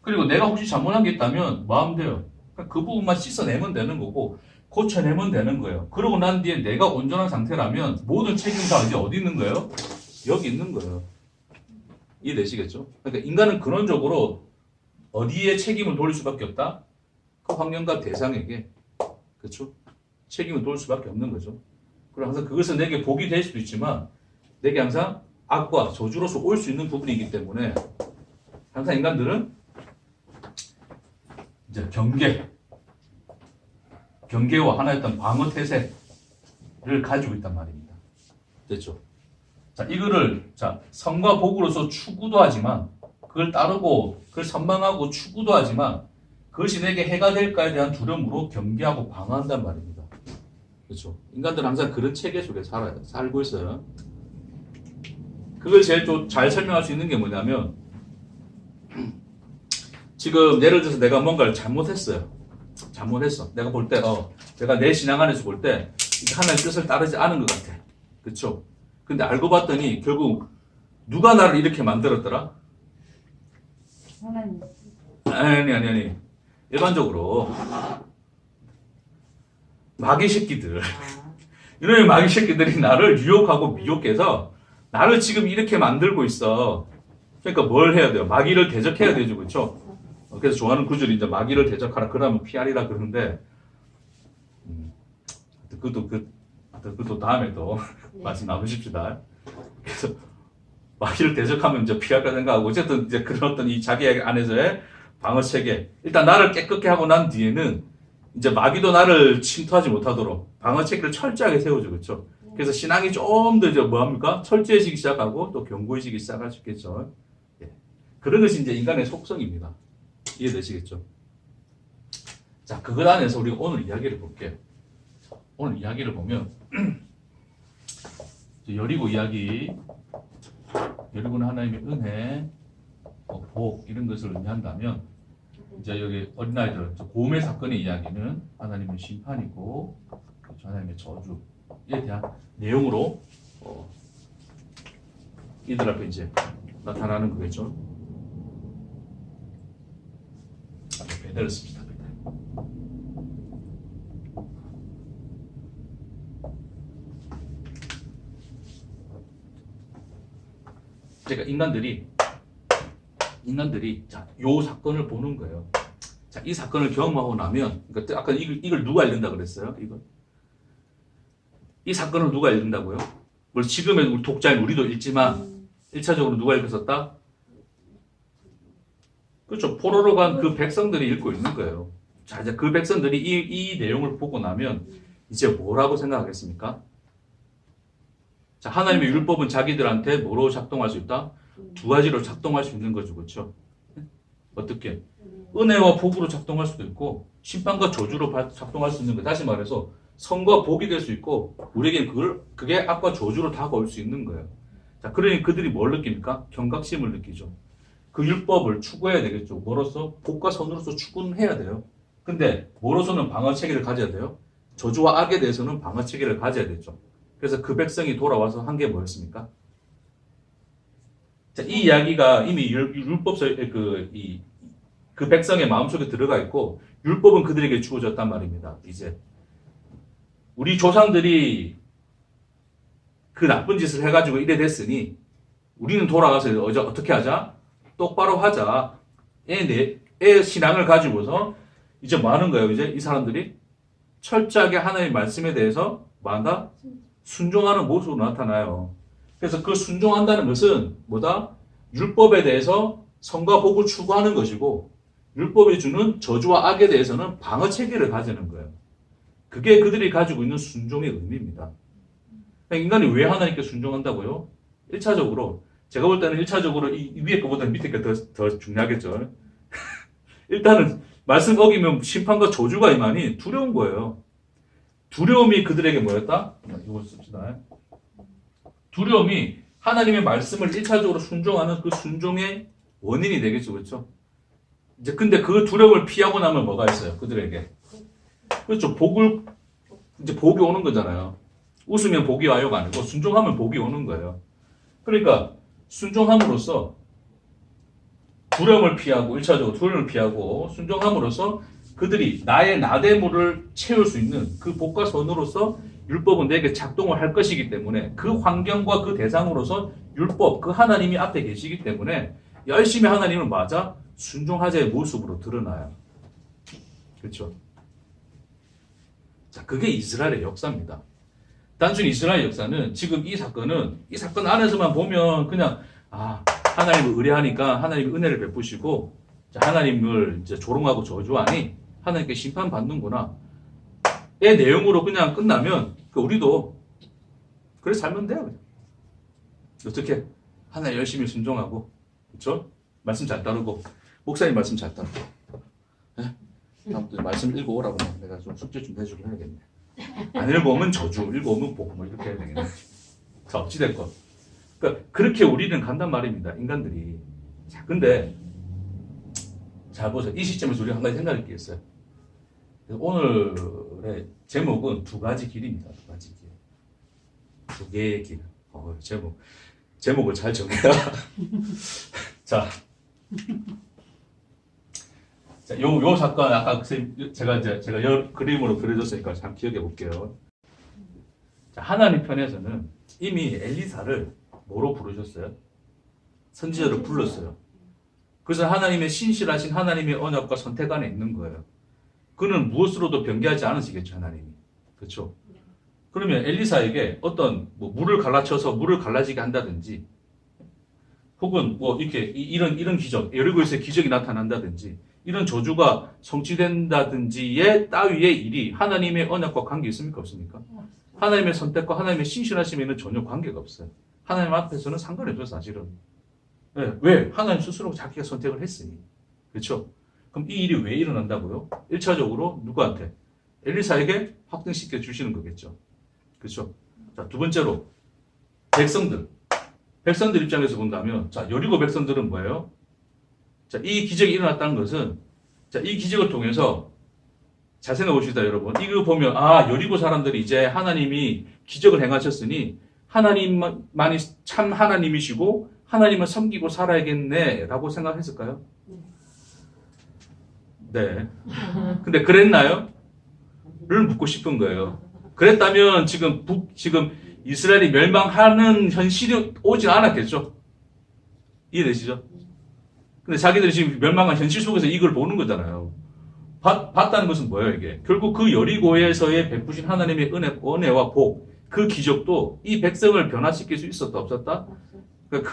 그리고 내가 혹시 잘못한 게 있다면 뭐 하면 돼요? 그 부분만 씻어내면 되는 거고 고쳐내면 되는 거예요. 그러고 난 뒤에 내가 온전한 상태라면 모든 책임이 이제 어디 있는 거예요? 여기 있는 거예요. 이해되시겠죠? 그러니까 인간은 근원적으로 어디에 책임을 돌릴 수밖에 없다? 그 환경과 대상에게. 그렇죠? 책임을 돌릴 수밖에 없는 거죠. 그리고 항상 그것은 내게 복이 될 수도 있지만 내게 항상 악과 저주로서 올 수 있는 부분이기 때문에 항상 인간들은 이제 경계와 하나였던 방어 태세를 가지고 있단 말입니다. 됐죠? 자, 이거를, 선과 복으로서 추구도 하지만, 그걸 따르고, 그걸 선망하고 추구도 하지만, 그것이 내게 해가 될까에 대한 두려움으로 경계하고 방어한단 말입니다. 그렇죠? 인간들은 항상 그런 체계 속에 살고 있어요. 그걸 제일 좀 잘 설명할 수 있는 게 뭐냐면, 지금 예를 들어서 내가 뭔가를 잘못했어요. 내가 볼 때, 내가 내 신앙 안에서 볼 때, 하나님의 뜻을 따르지 않은 것 같아. 그쵸? 근데 알고 봤더니, 결국, 누가 나를 이렇게 만들었더라? 하나님. 아니. 일반적으로, 마귀 새끼들. 이런 마귀 새끼들이 나를 유혹하고 미혹해서, 나를 지금 이렇게 만들고 있어. 그러니까 뭘 해야 돼요? 마귀를 대적해야 되죠. 그쵸? 그래서 좋아하는 구절이 이제 마귀를 대적하라 그러면 피하리라 그러는데 그것도 다음에 또 말씀 나누십시다. 그래서 마귀를 대적하면 이제 피할까 생각하고 어쨌든 이제 그런 어떤 이 자기 안에서의 방어 체계 일단 나를 깨끗게 하고 난 뒤에는 이제 마귀도 나를 침투하지 못하도록 방어 체계를 철저하게 세우죠. 그렇죠? 그래서 신앙이 좀 더 이제 뭐합니까? 철저해지기 시작하고 또 견고해지기 시작할 수 있겠죠. 그런 것이 이제 인간의 속성입니다. 이해되시겠죠? 자, 그것 안에서 우리가 오늘 이야기를 볼게요. 오늘 이야기를 보면 여리고 이야기, 여리고는 하나님의 은혜, 복 이런 것을 의미한다면 이제 여기 어린아이들 고음의 사건의 이야기는 하나님의 심판이고 하나님의 저주에 대한 내용으로 이들 앞에 이제 나타나는 거겠죠. 내렸습니다. 그러니까 인간들이 요 사건을 보는 거예요. 자, 이 사건을 경험하고 나면, 그러니까 아까 이걸 누가 읽는다 그랬어요? 이 사건을 누가 읽는다고요? 물론 지금의 우리 독자인 우리도 읽지만 1차적으로 누가 읽었었다? 그렇죠. 포로로 간 그 백성들이 읽고 있는 거예요. 자, 이제 그 백성들이 이 내용을 보고 나면 이제 뭐라고 생각하겠습니까? 자, 하나님의 율법은 자기들한테 뭐로 작동할 수 있다? 두 가지로 작동할 수 있는 거죠. 그렇죠? 어떻게? 은혜와 복으로 작동할 수도 있고 심판과 저주로 작동할 수 있는 거. 다시 말해서 선과 복이 될 수 있고 우리에겐 그게 악과 저주로 다가올 수 있는 거예요. 자, 그러니 그들이 뭘 느낍니까? 경각심을 느끼죠. 그 율법을 추구해야 되겠죠. 뭐로서? 복과 선으로서 추구는 해야 돼요. 근데 뭐로서는 방어 체계를 가져야 돼요? 저주와 악에 대해서는 방어 체계를 가져야 되죠. 그래서 그 백성이 돌아와서 한 게 뭐였습니까? 자, 이 이야기가 이미 율법서에 그 백성의 마음속에 들어가 있고 율법은 그들에게 주어졌단 말입니다. 이제 우리 조상들이 그 나쁜 짓을 해가지고 이래 됐으니 우리는 돌아가서 어떻게 하자? 똑바로 하자. 애 신앙을 가지고서 이제 뭐 하는 거예요? 이제 이 사람들이 철저하게 하나님의 말씀에 대해서 뭐 한다? 순종하는 모습으로 나타나요. 그래서 그 순종한다는 것은 뭐다? 율법에 대해서 선과 복을 추구하는 것이고 율법이 주는 저주와 악에 대해서는 방어 체계를 가지는 거예요. 그게 그들이 가지고 있는 순종의 의미입니다. 인간이 왜 하나님께 순종한다고요? 1차적으로 제가 볼 때는 1차적으로 이 위에 거보다 밑에 게 더 중요하겠죠. 일단은 말씀 어기면 심판과 저주가 임하니 두려운 거예요. 두려움이 그들에게 뭐였다? 이거 씁시다. 두려움이 하나님의 말씀을 1차적으로 순종하는 그 순종의 원인이 되겠죠. 그렇죠? 이제 근데 그 두려움을 피하고 나면 뭐가 있어요? 그들에게. 그렇죠. 이제 복이 오는 거잖아요. 웃으면 복이 와요가 아니고 순종하면 복이 오는 거예요. 그러니까 순종함으로써 두려움을 피하고 1차적으로 두려움을 피하고 순종함으로써 그들이 나의 나대물을 채울 수 있는 그 복과 선으로서 율법은 내게 작동을 할 것이기 때문에 그 환경과 그 대상으로서 율법, 그 하나님이 앞에 계시기 때문에 열심히 하나님을 맞아 순종하자의 모습으로 드러나요. 그렇죠? 자, 그게 이스라엘의 역사입니다. 단순히 이스라엘 역사는 지금 이 사건 안에서만 보면 그냥 하나님을 의뢰하니까 하나님이 은혜를 베푸시고 하나님을 이제 조롱하고 저주하니 하나님께 심판받는구나. 의 내용으로 그냥 끝나면 우리도 그래 살면 돼요. 어떻게? 하나님 열심히 순종하고 그렇죠? 말씀 잘 따르고 목사님 말씀 잘 따르고 다음부터 말씀 읽어오라고 내가 좀 숙제 좀 해주고 해야겠네. 안 읽어오면 저주, 읽어오면 복, 뭐 이렇게 해야 되겠네. 자, 어찌됐건. 그러니까 그렇게 우리는 간단 말입니다. 인간들이. 자, 근데 잘 보세요. 이 시점에서 우리가 한 가지 생각할 게 있어요. 오늘의 제목은 두 가지 길입니다. 두 가지 길. 두 개의 길. 제목을 잘 정해라. 자, 요 사건 아까 제가 그림으로 그려줬으니까 참 기억해 볼게요. 자, 하나님 편에서는 이미 엘리사를 뭐로 부르셨어요? 선지자로 불렀어요. 그래서 하나님의 신실하신 하나님의 언약과 선택 안에 있는 거예요. 그는 무엇으로도 변개하지 않으시겠죠, 하나님이. 그렇죠? 그러면 엘리사에게 어떤 물을 갈라쳐서 물을 갈라지게 한다든지 혹은 이렇게 이런 기적, 여리고에서 기적이 나타난다든지 이런 저주가 성취된다든지의 따위의 일이 하나님의 언약과 관계 있습니까? 없습니까? 하나님의 선택과 하나님의 신실하심에는 전혀 관계가 없어요. 하나님 앞에서는 상관이 없어요, 사실은. 네, 왜? 하나님 스스로 자기가 선택을 했으니. 그렇죠? 그럼 이 일이 왜 일어난다고요? 1차적으로 누구한테? 엘리사에게 확증시켜 주시는 거겠죠. 그렇죠? 자, 두 번째로 백성들 입장에서 본다면 여리고 백성들은 뭐예요? 자, 이 기적이 일어났다는 것은 이 기적을 통해서 잘 생각해 봅시다, 여러분. 이거 보면 여리고 사람들이 이제 하나님이 기적을 행하셨으니 하나님만이 참 하나님이시고 하나님을 섬기고 살아야겠네라고 생각했을까요? 네. 근데 그랬나요? 를 묻고 싶은 거예요. 그랬다면 지금 이스라엘이 멸망하는 현실이 오지 않았겠죠? 이해되시죠? 근데 자기들이 지금 멸망한 현실 속에서 이걸 보는 거잖아요. 봤다는 것은 뭐예요, 이게? 결국 그 여리고에서의 베푸신 하나님의 은혜와 복, 그 기적도 이 백성을 변화시킬 수 있었다, 없었다? 그러니까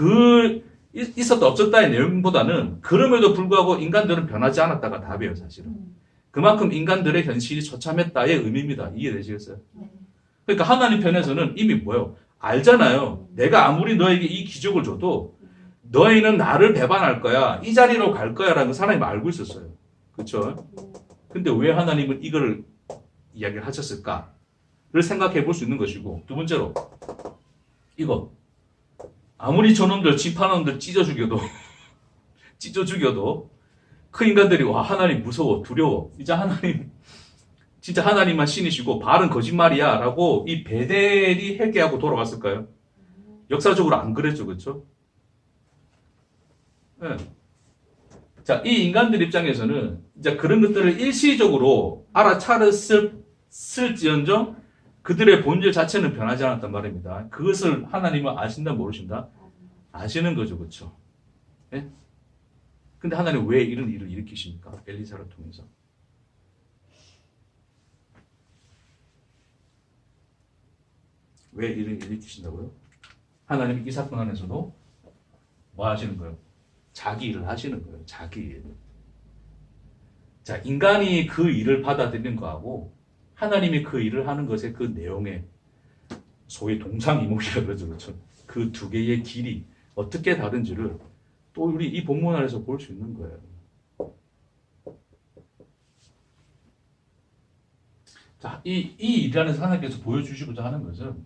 있었다 없었다의 내용보다는 그럼에도 불구하고 인간들은 변하지 않았다가 답이에요, 사실은. 그만큼 인간들의 현실이 처참했다의 의미입니다. 이해되시겠어요? 네. 그러니까 하나님 편에서는 이미 뭐예요? 알잖아요. 내가 아무리 너에게 이 기적을 줘도 너희는 나를 배반할 거야. 이 자리로 갈 거야. 라는 걸 하나님 알고 있었어요. 그렇죠? 근데 왜 하나님은 이걸 이야기를 하셨을까를 생각해 볼 수 있는 것이고, 두 번째로 이거 아무리 저놈들 진판원들 찢어 죽여도 그 인간들이 와 하나님 무서워 두려워 이제 하나님 진짜 하나님만 신이시고 바알은 거짓말이야 라고 이 베델이 회개하고 돌아갔을까요? 역사적으로 안 그랬죠, 그렇죠? 네. 자, 이 인간들 입장에서는 이제 그런 것들을 일시적으로 알아차렸을지언정 그들의 본질 자체는 변하지 않았단 말입니다. 그것을 하나님은 아신다 모르신다? 아시는 거죠, 그렇죠? 예? 근데 하나님 왜 이런 일을 일으키십니까? 엘리사를 통해서. 왜 이런 일을 일으키신다고요? 하나님 이 사건 안에서도 뭐 하시는 거예요? 자기 일을 하시는 거예요. 자기 일. 자, 인간이 그 일을 받아들이는 거하고 하나님이 그 일을 하는 것의 그 내용의 소위 동상이몽이라고 그러죠. 그렇죠? 그 두 개의 길이 어떻게 다른지를 또 우리 이 본문 안에서 볼 수 있는 거예요. 자, 이 일 안에서 하나님께서 보여주시고자 하는 것은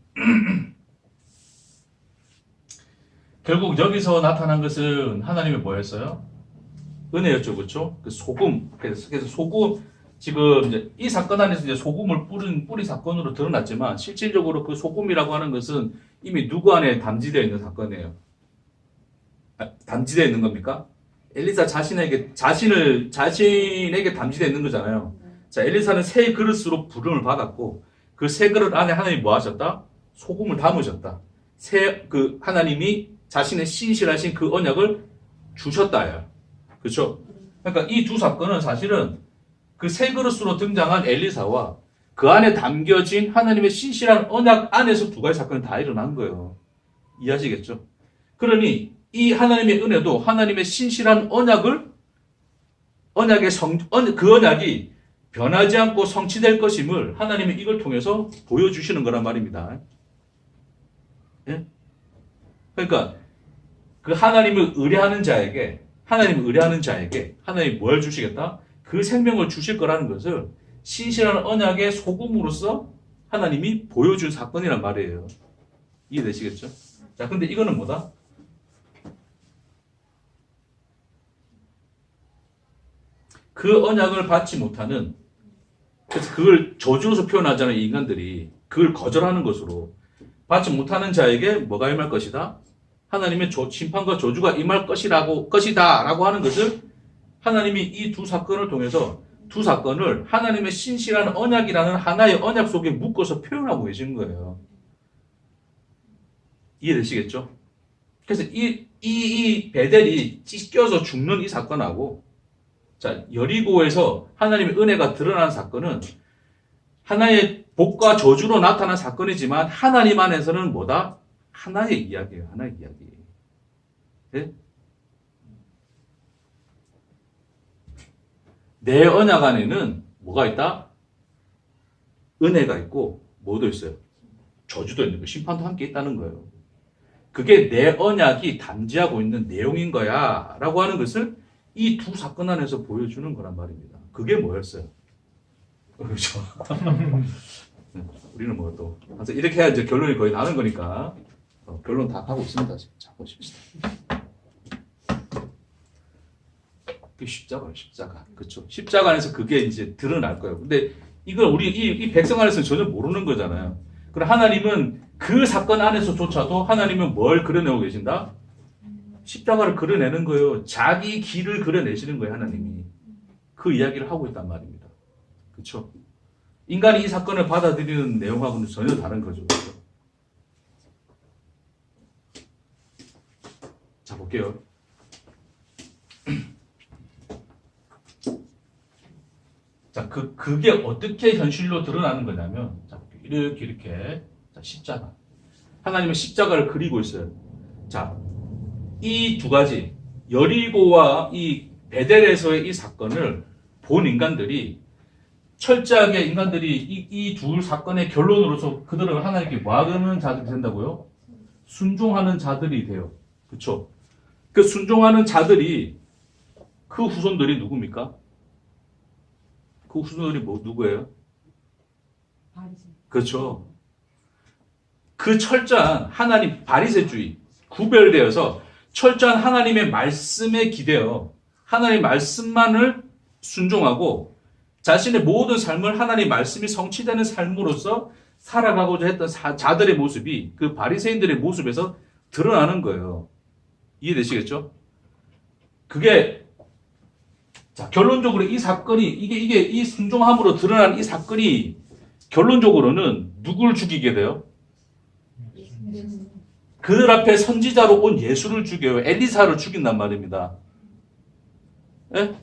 결국 여기서 나타난 것은 하나님의 뭐였어요? 은혜였죠, 그렇죠? 그 소금. 그래서 소금 지금 이제 이 사건 안에서 이제 소금을 뿌리 사건으로 드러났지만 실질적으로 그 소금이라고 하는 것은 이미 누구 안에 담지되어 있는 사건이에요. 담지되어 있는 겁니까? 엘리사 자신에게 담지되어 있는 거잖아요. 자, 엘리사는 새 그릇으로 부름을 받았고 그 새 그릇 안에 하나님이 뭐 하셨다? 소금을 담으셨다. 하나님이 자신의 신실하신 그 언약을 주셨다예요. 그렇죠? 그러니까 이 두 사건은 사실은 그 새 그릇으로 등장한 엘리사와 그 안에 담겨진 하나님의 신실한 언약 안에서 두 가지 사건이 다 일어난 거예요. 이해하시겠죠? 그러니 이 하나님의 은혜도 하나님의 신실한 그 언약이 변하지 않고 성취될 것임을 하나님이 이걸 통해서 보여주시는 거란 말입니다. 예? 그러니까 그 하나님을 의뢰하는 자에게 하나님이 뭘 주시겠다? 그 생명을 주실 거라는 것을 신실한 언약의 소금으로서 하나님이 보여준 사건이란 말이에요. 이해되시겠죠? 자, 근데 이거는 뭐다? 그 언약을 받지 못하는, 그래서 그걸 저주로서 표현하잖아요, 이 인간들이. 그걸 거절하는 것으로. 받지 못하는 자에게 뭐가 임할 것이다? 하나님의 심판과 저주가 임할 것이다 라고 하는 것을 하나님이 이 두 사건을 통해서 두 사건을 하나님의 신실한 언약이라는 하나의 언약 속에 묶어서 표현하고 계신 거예요. 이해되시겠죠? 그래서 이 베델이 찢겨서 죽는 이 사건하고, 자, 여리고에서 하나님의 은혜가 드러난 사건은 하나의 복과 저주로 나타난 사건이지만 하나님 안에서는 뭐다? 하나의 이야기예요. 하나의 이야기. 네? 내 언약 안에는 뭐가 있다? 은혜가 있고 뭐도 있어요? 저주도 있는 거예요. 심판도 함께 있다는 거예요. 그게 내 언약이 담지하고 있는 내용인 거야 라고 하는 것을 이 두 사건 안에서 보여주는 거란 말입니다. 그게 뭐였어요? 그렇죠. 우리는 뭐 또 이렇게 해야 이제 결론이 거의 나는 거니까 결론 다 하고 있습니다. 자, 보십시다. 그 십자가. 그렇죠. 십자가 안에서 그게 이제 드러날 거예요. 근데 이걸 우리 이 백성 안에서는 전혀 모르는 거잖아요. 그럼 하나님은 그 사건 안에서조차도 하나님은 뭘 그려내고 계신다? 십자가를 그려내는 거예요. 자기 길을 그려내시는 거예요, 하나님이. 그 이야기를 하고 있단 말입니다. 그렇죠? 인간이 이 사건을 받아들이는 내용하고는 전혀 다른 거죠. 그렇죠? 자, 볼게요. 자, 그게 어떻게 현실로 드러나는 거냐면, 자, 이렇게. 자, 십자가. 하나님은 십자가를 그리고 있어요. 자, 이 두 가지 여리고와 이 베델에서의 이 사건을 본 인간들이 철저하게 인간들이 이 두 사건의 결론으로서 그들은 하나님께 뭐하는 자들이 된다고요? 순종하는 자들이 돼요. 그렇죠? 그 순종하는 자들이 그 후손들이 누굽니까? 그 후손들이 누구예요? 그렇죠. 그 철저한 하나님 바리새주의 구별되어서 철저한 하나님의 말씀에 기대어 하나님의 말씀만을 순종하고 자신의 모든 삶을 하나님의 말씀이 성취되는 삶으로서 살아가고자 했던 자들의 모습이 그 바리새인들의 모습에서 드러나는 거예요. 이해되시겠죠? 그게 자, 결론적으로 이 사건이 이게 이 순종함으로 드러난 이 사건이 결론적으로는 누굴 죽이게 돼요? 그들 앞에 선지자로 온 예수를 죽여요. 엘리사를 죽인단 말입니다. 예?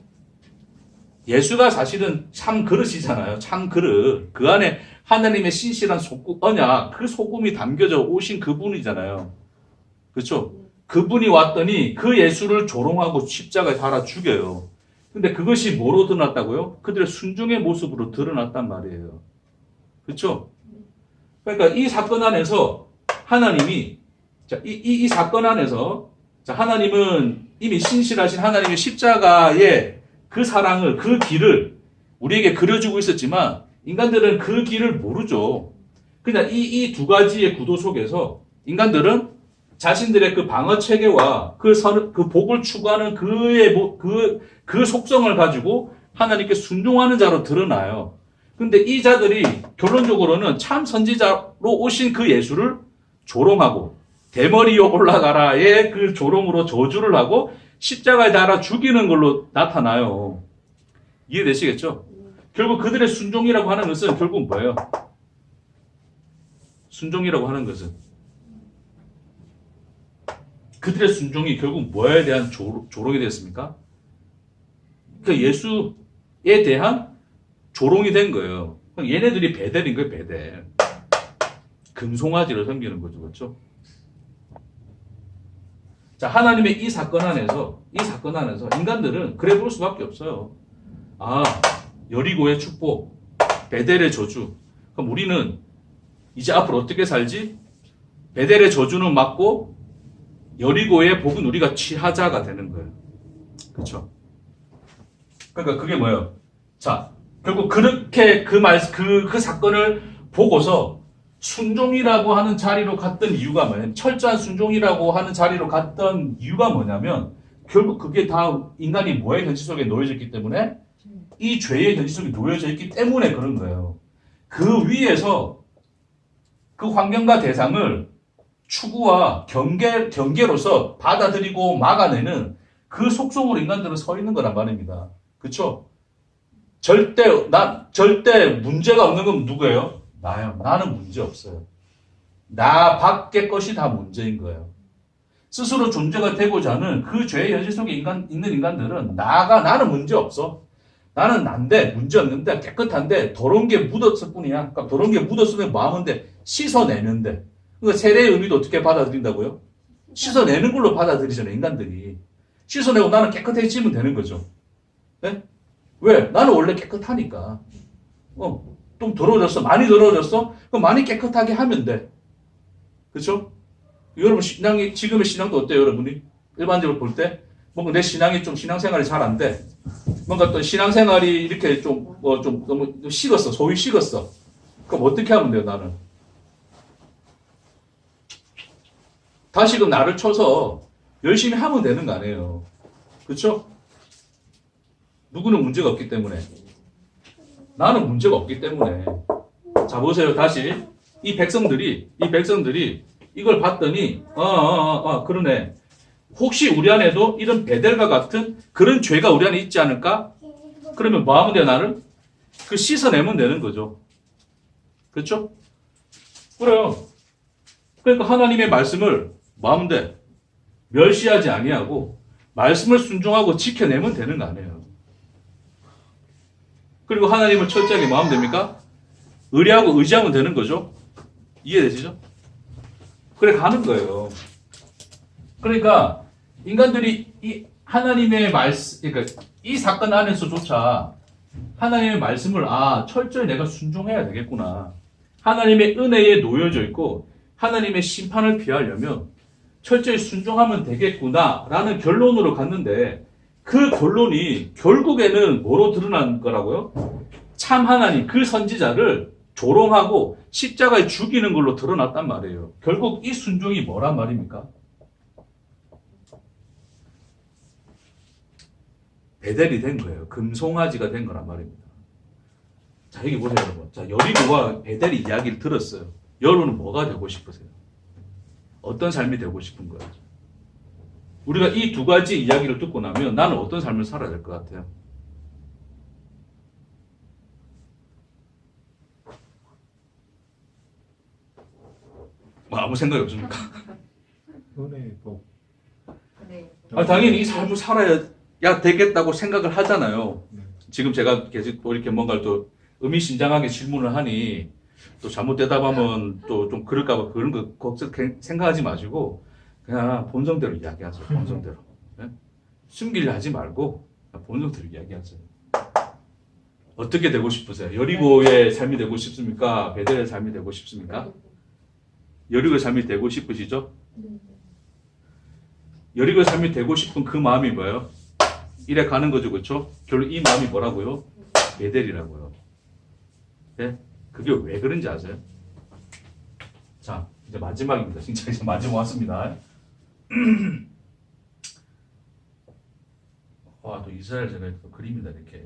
예수가 사실은 참 그릇이잖아요. 참 그릇. 그 안에 하나님의 신실한 소금, 언약, 그 소금이 담겨져 오신 그분이잖아요. 그렇죠? 그분이 왔더니 그 예수를 조롱하고 십자가에 달아 죽여요. 근데 그것이 뭐로 드러났다고요? 그들의 순종의 모습으로 드러났단 말이에요. 그렇죠? 그러니까 이 사건 안에서 하나님이 자, 이 사건 안에서 자, 하나님은 이미 신실하신 하나님의 십자가의 그 사랑을, 그 길을 우리에게 그려주고 있었지만 인간들은 그 길을 모르죠. 그냥 이 두 가지의 구도 속에서 인간들은 자신들의 그 방어 체계와 그 복을 추구하는 그 속성을 가지고 하나님께 순종하는 자로 드러나요. 근데 이 자들이 결론적으로는 참 선지자로 오신 그 예수를 조롱하고 대머리에 올라가라의 그 조롱으로 저주를 하고 십자가에 달아 죽이는 걸로 나타나요. 이해되시겠죠? 결국 그들의 순종이라고 하는 것은 결국 뭐예요? 순종이라고 하는 것은 그들의 순종이 결국 뭐에 대한 조롱이 됐습니까? 그 예수에 대한 조롱이 된 거예요. 얘네들이 베델인 거예요, 베델. 금송아지를 섬기는 거죠, 그렇죠? 자, 하나님의 이 사건 안에서 인간들은 그래 볼 수밖에 없어요. 아, 여리고의 축복, 베델의 저주. 그럼 우리는 이제 앞으로 어떻게 살지? 베델의 저주는 맞고 여리고의 복은 우리가 취하자가 되는 거예요. 그렇죠? 그러니까 그게 뭐예요? 자, 결국 그렇게 그 사건을 보고서 순종이라고 하는 자리로 갔던 이유가 뭐냐면, 철저한 순종이라고 하는 자리로 갔던 이유가 뭐냐면, 결국 그게 다 인간이 뭐의 현실 속에 놓여져 있기 때문에, 이 죄의 현실 속에 놓여져 있기 때문에 그런 거예요. 그 위에서 그 환경과 대상을 추구와 경계로서 받아들이고 막아내는 그 속성으로 인간들은 서 있는 거란 말입니다. 그쵸? 절대 문제가 없는 건 누구예요? 나요. 나는 문제 없어요. 나 밖의 것이 다 문제인 거예요. 스스로 존재가 되고자 하는 그 죄의 현실 속에 있는 인간들은 나는 문제 없어. 나는 난데, 문제 없는데, 깨끗한데, 더러운 게 묻었을 뿐이야. 그러니까 더러운 게 묻었으면 마음인데, 씻어내면 돼. 그러니까 세례의 의미도 어떻게 받아들인다고요? 씻어내는 걸로 받아들이잖아요, 인간들이. 씻어내고 나는 깨끗해지면 되는 거죠. 네? 왜? 나는 원래 깨끗하니까. 좀 더러워졌어. 많이 더러워졌어? 그럼 많이 깨끗하게 하면 돼. 그렇죠? 여러분 지금의 신앙도 어때요, 여러분이? 일반적으로 볼 때? 뭔가 내 신앙이 좀 신앙생활이 잘 안 돼. 뭔가 또 신앙생활이 이렇게 좀 너무 식었어. 소위 식었어. 그럼 어떻게 하면 돼요, 나는? 다시금 나를 쳐서 열심히 하면 되는 거 아니에요. 그렇죠? 누구는 문제가 없기 때문에. 나는 문제가 없기 때문에. 자, 보세요. 다시. 이 백성들이 이걸 봤더니, 그러네. 혹시 우리 안에도 이런 베델과 같은 그런 죄가 우리 안에 있지 않을까? 그러면 뭐 하면 돼, 나를? 그 씻어내면 되는 거죠. 그렇죠? 그래요. 그러니까 하나님의 말씀을 뭐 하면 돼? 멸시하지 아니하고 말씀을 순종하고 지켜내면 되는 거 아니에요. 그리고 하나님을 철저하게 뭐 하면 됩니까? 의뢰하고 의지하면 되는 거죠. 이해되시죠? 그래 가는 거예요. 그러니까 인간들이 이 하나님의 말씀, 그러니까 이 사건 안에서조차 하나님의 말씀을 철저히 내가 순종해야 되겠구나. 하나님의 은혜에 놓여져 있고 하나님의 심판을 피하려면 철저히 순종하면 되겠구나라는 결론으로 갔는데 그 결론이 결국에는 뭐로 드러난 거라고요? 참 하나님, 그 선지자를 조롱하고 십자가에 죽이는 걸로 드러났단 말이에요. 결국 이 순종이 뭐란 말입니까? 베델이 된 거예요. 금송아지가 된 거란 말입니다. 자, 여기 보세요, 여러분. 자, 여리고와 베델이 이야기를 들었어요. 여러분은 뭐가 되고 싶으세요? 어떤 삶이 되고 싶은 거예요? 우리가 이 두 가지 이야기를 듣고 나면 나는 어떤 삶을 살아야 될 것 같아요? 아무 생각이 없습니까? 은혜 복. 네. 당연히 이 삶을 살아야 되겠다고 생각을 하잖아요. 네. 지금 제가 계속 또 이렇게 뭔가를 또 의미심장하게 질문을 하니 또 잘못 대답하면 또 좀 그럴까봐 그런 거 걱정 생각하지 마시고 그냥 본성대로 이야기하세요. 본성대로. 네? 숨기려 하지 말고 본성대로 이야기하세요. 어떻게 되고 싶으세요? 여리고의 삶이 되고 싶습니까? 베델의 삶이 되고 싶습니까? 여리고의 삶이 되고 싶으시죠? 여리고의 삶이 되고 싶은 그 마음이 뭐예요? 이래 가는 거죠, 그렇죠? 결국 이 마음이 뭐라고요? 베델이라고요. 네? 그게 왜 그런지 아세요? 자, 이제 마지막입니다. 진짜 이제 마지막 왔습니다. 와, 또 이스라엘 제가 또 그림이다, 이렇게.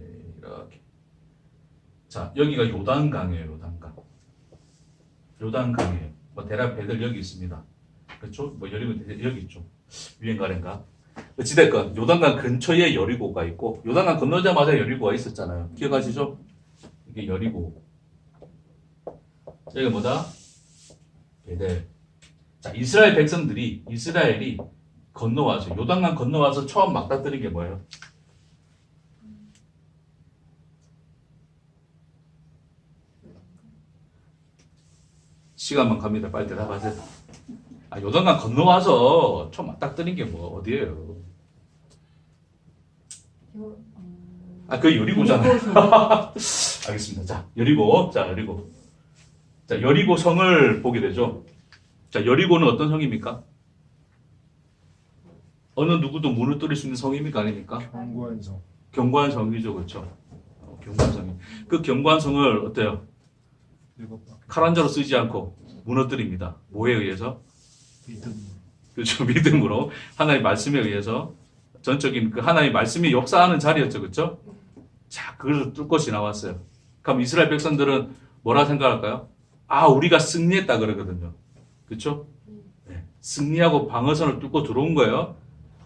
자, 여기가 요단강이에요, 요단강. 요단강이에요. 뭐, 대략 베델 여기 있습니다. 그렇죠? 뭐, 여리고 여기 있죠. 유행가랜가. 어찌됐건, 요단강 근처에 여리고가 있고, 요단강 건너자마자 여리고가 있었잖아요. 기억하시죠? 이게 여리고. 여기가 뭐다? 베델. 자, 이스라엘이 건너와서, 요단강 건너와서 처음 맞닥뜨린 게 뭐예요? 시간만 갑니다. 빨리 대답하세요. 요단강 건너와서 처음 맞닥뜨린 게 뭐, 어디예요? 그 여리고잖아요. 알겠습니다. 자, 여리고. 자, 여리고 성을 보게 되죠. 자, 여리고는 어떤 성입니까? 어느 누구도 문을 뚫을 수 있는 성입니까? 아닙니까? 견고한 성. 견고한 성이죠. 그렇죠? 견고한 성이. 그 견고한 성을 어때요? 칼 한 자로 쓰지 않고 무너뜨립니다. 뭐에 의해서? 믿음. 그렇죠. 믿음으로. 하나님의 말씀에 의해서. 전적인 그 하나님의 말씀이 역사하는 자리였죠. 그렇죠? 자, 그걸 뚫고 지나왔어요. 그럼 이스라엘 백성들은 뭐라 생각할까요? 우리가 승리했다 그러거든요. 그렇죠? 네. 승리하고 방어선을 뚫고 들어온 거예요.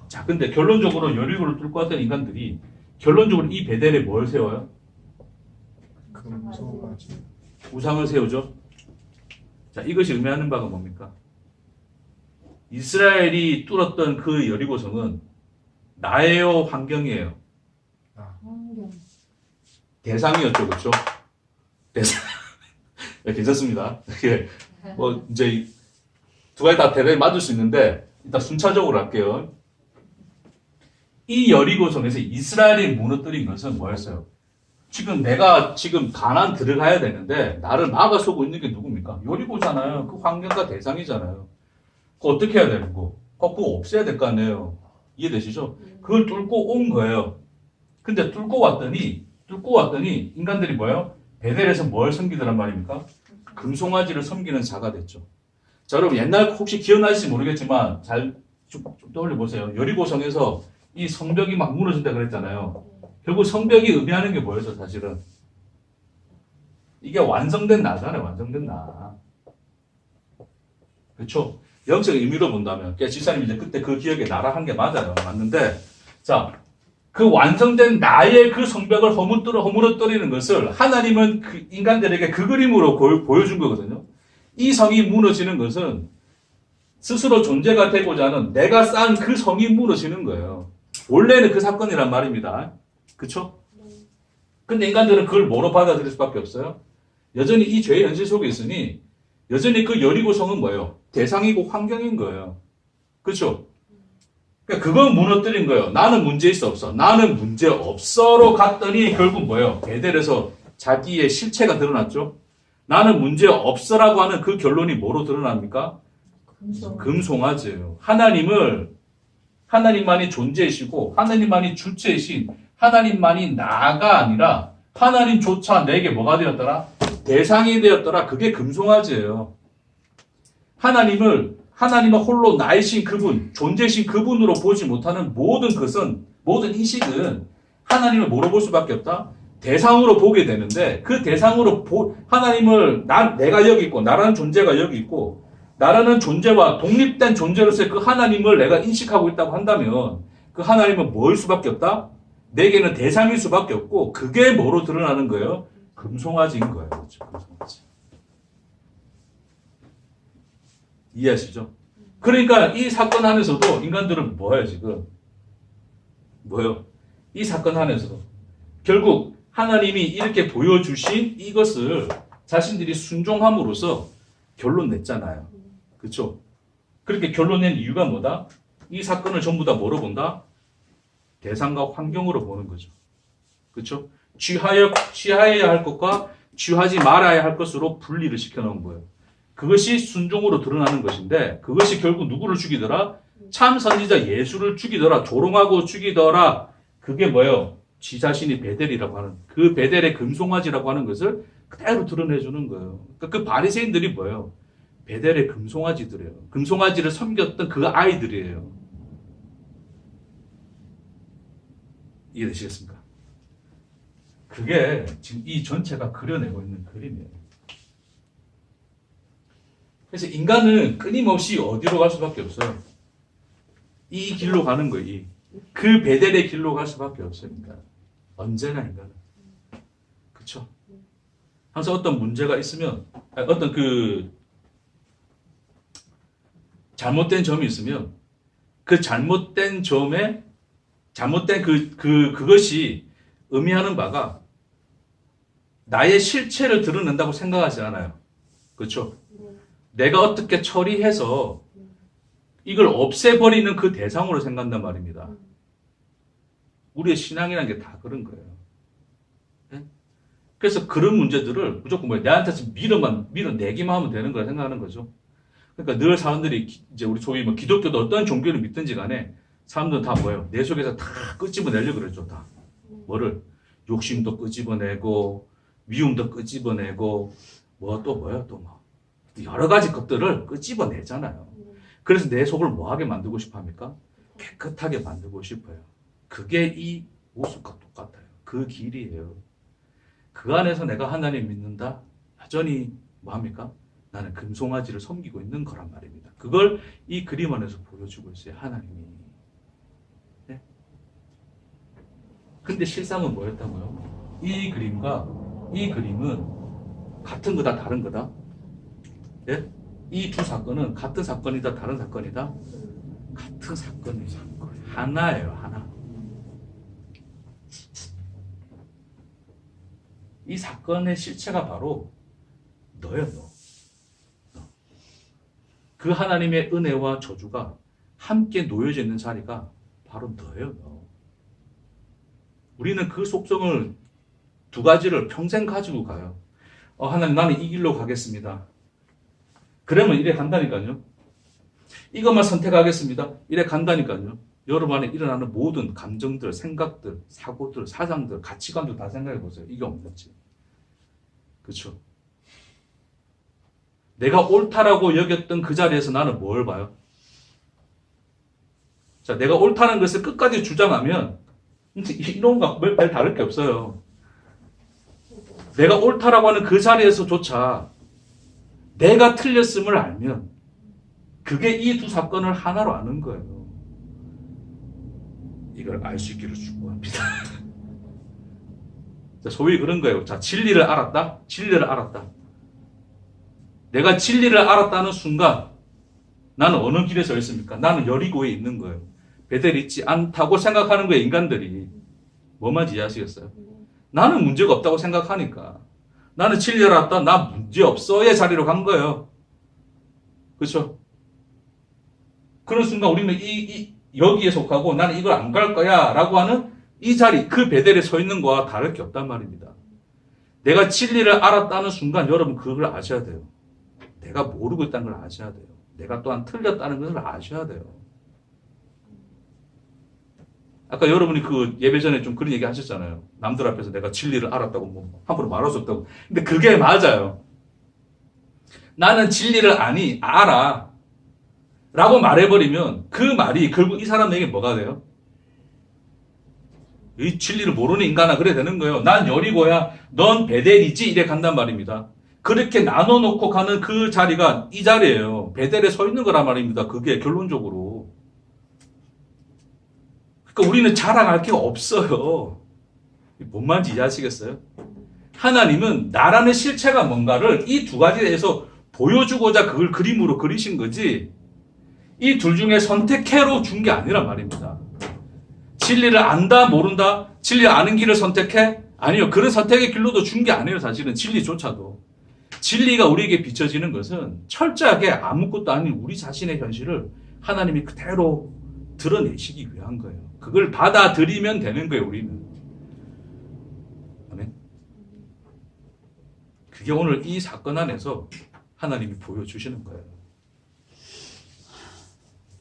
자, 근데 결론적으로 여리고를 뚫고 왔던 인간들이 결론적으로 이 베델에 뭘 세워요? 금송아지. 우상을 세우죠. 자, 이것이 의미하는 바가 뭡니까? 이스라엘이 뚫었던 그 여리고성은 나예요, 환경이에요? 대상이었죠, 그렇죠? 대상. 네, 괜찮습니다. 예. 뭐 이제 두 가지 다 대단히 맞을 수 있는데 일단 순차적으로 할게요. 이 여리고성에서 이스라엘이 무너뜨린 것은 뭐였어요? 내가 가나안 들어가야 되는데 나를 막아서고 있는 게 누굽니까? 여리고잖아요. 그 환경과 대상이잖아요. 그거 어떻게 해야 되는 거? 그거 없애야 될 거 아니에요. 이해되시죠? 그걸 뚫고 온 거예요. 근데 뚫고 왔더니 인간들이 뭐예요? 베델에서 뭘 섬기더란 말입니까? 금송아지를 섬기는 자가 됐죠. 자, 여러분 옛날 혹시 기억나실지 모르겠지만 잘 좀 떠올려 보세요. 여리고성에서 이 성벽이 막 무너진다 그랬잖아요. 결국 성벽이 의미하는 게 뭐였어, 사실은? 이게 완성된 나잖아요, 완성된 나. 그렇죠? 영적 의미로 본다면, 집사님이 이제 그때 그 기억에 나라 한 게 맞아요. 맞는데, 자, 그 완성된 나의 그 성벽을 허물어뜨리는 것을 하나님은 그 인간들에게 그 그림으로 보여준 거거든요. 이 성이 무너지는 것은 스스로 존재가 되고자 하는 내가 쌓은 그 성이 무너지는 거예요. 원래는 그 사건이란 말입니다. 그쵸? 근데 인간들은 그걸 뭐로 받아들일 수밖에 없어요? 여전히 이 죄의 현실 속에 있으니 여전히 그 여리고성은 뭐예요? 대상이고 환경인 거예요. 그쵸? 그러니까 그건 무너뜨린 거예요. 나는 문제 있어 없어? 나는 문제 없어로 갔더니 결국 뭐예요? 베델에서 자기의 실체가 드러났죠. 나는 문제 없어라고 하는 그 결론이 뭐로 드러납니까? 금송아지예요. 하나님만이 존재이시고 하나님만이 주체이신 하나님만이 나가 아니라 하나님조차 내게 뭐가 되었더라? 대상이 되었더라. 그게 금송아지예요. 하나님을 홀로 나이신 그분, 존재이신 그분으로 보지 못하는 모든 것은, 모든 인식은 하나님을 뭐로 볼 수밖에 없다? 대상으로 보게 되는데, 그 대상으로 하나님을 내가 여기 있고, 나라는 존재가 여기 있고, 나라는 존재와 독립된 존재로서의 그 하나님을 내가 인식하고 있다고 한다면, 그 하나님은 뭐일 수밖에 없다? 내게는 대상일 수밖에 없고, 그게 뭐로 드러나는 거예요? 금송아지인 거예요. 그렇죠? 금송아지. 이해하시죠? 그러니까 이 사건 안에서도 인간들은 뭐예요, 지금? 뭐예요? 이 사건 안에서도. 결국 하나님이 이렇게 보여주신 이것을 자신들이 순종함으로써 결론 냈잖아요. 그렇죠? 그렇게 결론 낸 이유가 뭐다? 이 사건을 전부 다 뭐로 본다? 대상과 환경으로 보는 거죠. 그렇죠? 취하여야 할 것과 취하지 말아야 할 것으로 분리를 시켜놓은 거예요. 그것이 순종으로 드러나는 것인데 그것이 결국 누구를 죽이더라? 참 선지자 예수를 죽이더라. 조롱하고 죽이더라. 그게 뭐예요? 지 자신이 베델이라고 하는 그 베델의 금송아지라고 하는 것을 그대로 드러내주는 거예요. 그러니까 그 바리새인들이 뭐예요? 베델의 금송아지들이에요. 금송아지를 섬겼던 그 아이들이에요. 이해되시겠습니까? 그게 지금 이 전체가 그려내고 있는 그림이에요. 그래서 인간은 끊임없이 어디로 갈 수밖에 없어요? 이 길로 가는 거예요. 그 베델의 길로 갈 수밖에 없어요. 인간은. 언제나 인간은. 그렇죠? 항상 어떤 문제가 있으면 어떤 그 잘못된 점이 있으면 그 잘못된 점에 잘못된 그것이 의미하는 바가 나의 실체를 드러낸다고 생각하지 않아요. 그렇죠? 내가 어떻게 처리해서 이걸 없애버리는 그 대상으로 생각한단 말입니다. 우리의 신앙이라는 게 다 그런 거예요. 네? 그래서 그런 문제들을 무조건 내한테 밀어내기만 하면 되는 거라 생각하는 거죠. 그러니까 늘 사람들이 이제 우리 소위 기독교도 어떤 종교를 믿든지 간에 사람들은 다 뭐예요? 내 속에서 다 끄집어내려고 그러죠. 다. 뭐를? 욕심도 끄집어내고 미움도 끄집어내고 여러 가지 것들을 끄집어내잖아요. 그래서 내 속을 뭐하게 만들고 싶어 합니까? 깨끗하게 만들고 싶어요. 그게 이 모습과 똑같아요. 그 길이에요. 그 안에서 내가 하나님 믿는다? 여전히 뭐합니까? 나는 금송아지를 섬기고 있는 거란 말입니다. 그걸 이 그림 안에서 보여주고 있어요. 하나님이. 네? 근데 실상은 뭐였다고요? 이 그림은 같은 거다 다른 거다? 예? 이 두 사건은 같은 사건이다 다른 사건이다? 같은 사건이죠. 하나예요. 하나. 이 사건의 실체가 바로 너예요. 너. 그 하나님의 은혜와 저주가 함께 놓여져 있는 자리가 바로 너예요. 너. 우리는 그 속성을 두 가지를 평생 가지고 가요. 하나님 나는 이 길로 가겠습니다. 그러면 이래 간다니까요. 이것만 선택하겠습니다. 이래 간다니까요. 여러분 안에 일어나는 모든 감정들, 생각들, 사고들, 사상들, 가치관들 다 생각해 보세요. 이게 없는지. 그렇죠? 내가 옳다라고 여겼던 그 자리에서 나는 뭘 봐요? 자, 내가 옳다는 것을 끝까지 주장하면 이런 거 별 다를 게 없어요. 내가 옳다라고 하는 그 자리에서조차 내가 틀렸음을 알면 그게 이 두 사건을 하나로 아는 거예요. 이걸 알 수 있기를 축복합니다. 소위 그런 거예요. 자, 진리를 알았다? 진리를 알았다. 내가 진리를 알았다는 순간 나는 어느 길에 서 있습니까? 나는 여리고에 있는 거예요. 베델이 있지 않다고 생각하는 거예요. 인간들이. 뭐만 이해하시겠어요? 나는 문제가 없다고 생각하니까. 나는 진리를 알았다. 나 문제 없어의 자리로 간 거예요. 그렇죠? 그런 순간 우리는 여기에 속하고 나는 이걸 안 갈 거야 라고 하는 이 자리, 그 베델에 서 있는 거와 다를 게 없단 말입니다. 내가 진리를 알았다는 순간 여러분 그걸 아셔야 돼요. 내가 모르고 있다는 걸 아셔야 돼요. 내가 또한 틀렸다는 것을 아셔야 돼요. 아까 여러분이 그 예배 전에 좀 그런 얘기 하셨잖아요. 남들 앞에서 내가 진리를 알았다고 뭐 함부로 말할 수 없다고. 근데 그게 맞아요. 나는 진리를 알아. 라고 말해버리면 그 말이 결국 이 사람에게 뭐가 돼요? 이 진리를 모르는 인간아 그래 되는 거예요. 난 여리고야, 넌 베델이지 이래 간단 말입니다. 그렇게 나눠놓고 가는 그 자리가 이 자리예요. 베델에 서 있는 거란 말입니다. 그게 결론적으로. 그러니까 우리는 자랑할 게 없어요. 뭔 말인지 이해하시겠어요? 하나님은 나라는 실체가 뭔가를 이 두 가지에 대해서 보여주고자 그걸 그림으로 그리신 거지 이 둘 중에 선택해로 준 게 아니란 말입니다. 진리를 안다 모른다 진리를 아는 길을 선택해? 아니요. 그런 선택의 길로도 준 게 아니에요. 사실은 진리조차도. 진리가 우리에게 비춰지는 것은 철저하게 아무것도 아닌 우리 자신의 현실을 하나님이 그대로 드러내시기 위한 거예요. 그걸 받아들이면 되는 거예요. 우리는. 아멘. 그게 오늘 이 사건 안에서 하나님이 보여주시는 거예요.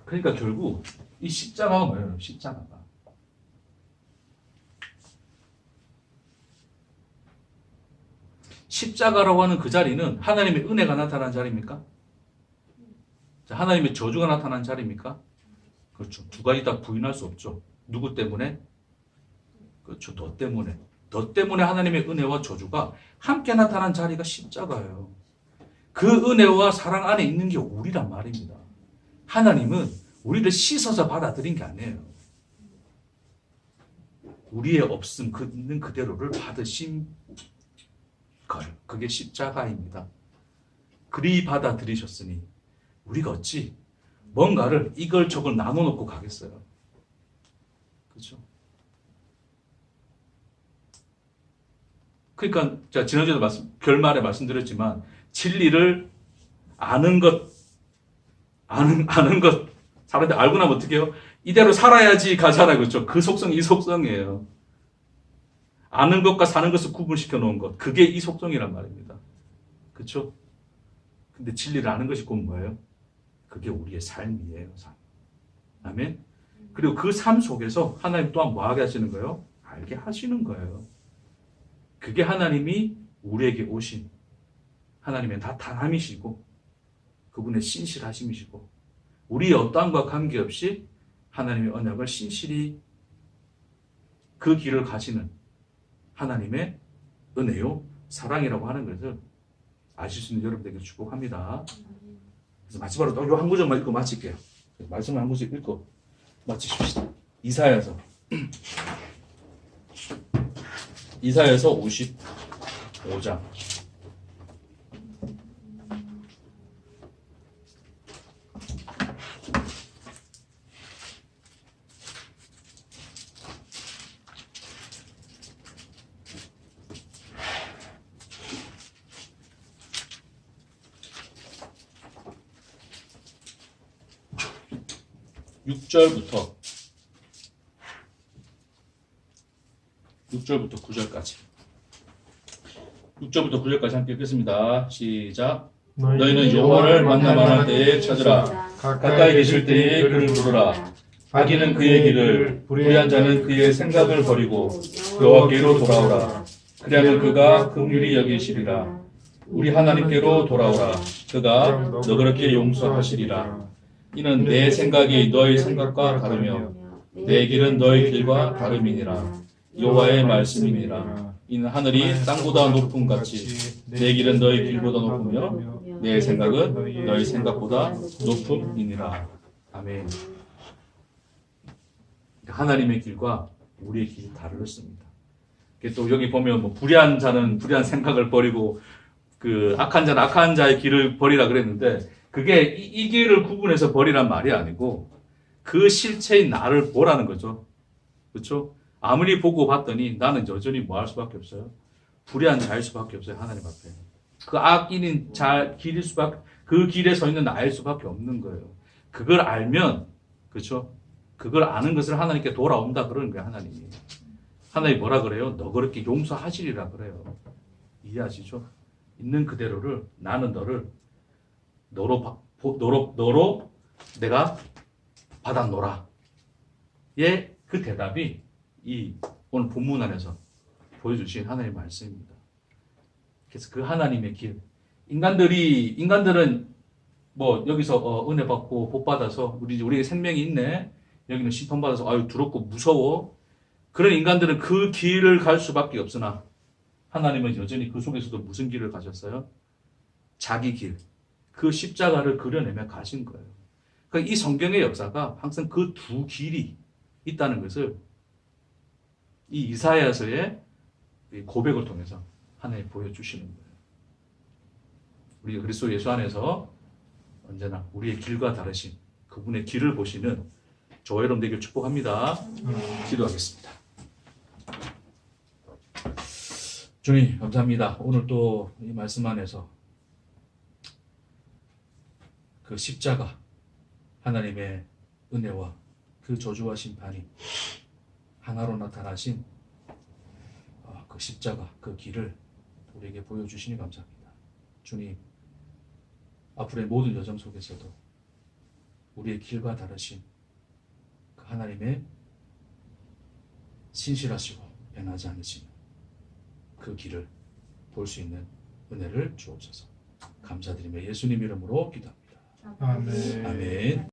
그러니까 결국 이 십자가가 뭐예요? 십자가가. 십자가라고 하는 그 자리는 하나님의 은혜가 나타난 자리입니까? 하나님의 저주가 나타난 자리입니까? 그렇죠. 두 가지 다 부인할 수 없죠. 누구 때문에? 그렇죠. 너 때문에. 너 때문에 하나님의 은혜와 저주가 함께 나타난 자리가 십자가예요. 그 은혜와 사랑 안에 있는 게 우리란 말입니다. 하나님은 우리를 씻어서 받아들인 게 아니에요. 우리의 없음, 그 있는 그대로를 받으신 거예요. 그게 십자가입니다. 그리 받아들이셨으니 우리가 어찌 뭔가를 이걸 저걸 나눠놓고 가겠어요. 그렇죠? 그러니까 제가 지난주에도 결말에 말씀드렸지만 진리를 아는 것 사람들 알고 나면 어떻게 해요? 이대로 살아야지 가잖아요. 그렇죠? 그 속성이 이 속성이에요. 아는 것과 사는 것을 구분시켜 놓은 것. 그게 이 속성이란 말입니다. 그렇죠? 근데 진리를 아는 것이 곧 뭐예요? 그게 우리의 삶이에요. 삶. 아멘? 그리고 그 삶 속에서 하나님 또한 뭐 하게 하시는 거예요? 알게 하시는 거예요. 그게 하나님이 우리에게 오신 하나님의 나타남이시고 그분의 신실하심이시고 우리의 어떠함과 관계없이 하나님의 언약을 신실히 그 길을 가시는 하나님의 은혜요 사랑이라고 하는 것을 아실 수 있는 여러분들에게 축복합니다. 그래서 마지막으로 또 이 한 구절만 읽고 마칠게요. 말씀을 한 구절 읽고 마치십시다. 이사야서 55장 6절부터 9절까지 6절부터 9절까지 함께 읽겠습니다. 시작. 너희는 여호와를 만나만 할 때에 찾으라. 가까이 계실 때에 그를 부르라. 악인은 그의 길을, 불의한 자는 그의 생각을 버리고 여호와께로 돌아오라. 그리하면 그가 긍휼히 여기시리라. 우리 하나님께로 돌아오라. 그가 너그럽게 용서하시리라. 이는 내 생각이 너희 생각과 다르며 내 길은 너희 길과 다름이니라. 여호와의 말씀이니라. 이는 하늘이 땅보다 높음 같이 내 길은 너희 길보다 높으며 내 생각은 너희 생각보다 높음이니라. 아멘. 하나님의 길과 우리의 길이 다르습니다. 또 여기 보면 뭐 불의한 자는 불의한 생각을 버리고 그 악한 자는 악한 자의 길을 버리라 그랬는데 그게 이 길을 구분해서 버리란 말이 아니고 그 실체인 나를 보라는 거죠. 그렇죠? 아무리 보고 봤더니 나는 여전히 뭐 할 수밖에 없어요? 불의한 자일 수밖에 없어요. 하나님 앞에. 그 악인인 자 길일 수밖에 그 길에 서 있는 나일 수밖에 없는 거예요. 그걸 알면 그렇죠? 그걸 아는 것을 하나님께 돌아온다 그러는 거예요. 하나님이. 하나님이 뭐라 그래요? 너 그렇게 용서하시리라 그래요. 이해하시죠? 있는 그대로를 나는 너를 너로 내가 받아노라. 예, 그 대답이 이 오늘 본문 안에서 보여주신 하나님의 말씀입니다. 그래서 그 하나님의 길, 인간들은 뭐 여기서 은혜 받고 복 받아서 우리에게 생명이 있네. 여기는 심판 받아서 아유 두렵고 무서워. 그런 인간들은 그 길을 갈 수밖에 없으나 하나님은 여전히 그 속에서도 무슨 길을 가셨어요? 자기 길, 그 십자가를 그려내며 가신 거예요. 그러니까 이 성경의 역사가 항상 그 두 길이 있다는 것을 이 이사야서의 고백을 통해서 하나님 보여주시는 거예요. 우리가 그리스도 예수 안에서 언제나 우리의 길과 다르신 그분의 길을 보시는 저와 여러분 되길 축복합니다. 기도하겠습니다. 주님 감사합니다. 오늘 또 이 말씀 안에서 그 십자가 하나님의 은혜와 그 저주와 심판이 하나로 나타나신 그 십자가 그 길을 우리에게 보여주시니 감사합니다. 주님 앞으로의 모든 여정 속에서도 우리의 길과 다르신 그 하나님의 신실하시고 변하지 않으시는 그 길을 볼 수 있는 은혜를 주옵소서. 감사드리며 예수님 이름으로 기도합니다. 아멘. 아멘.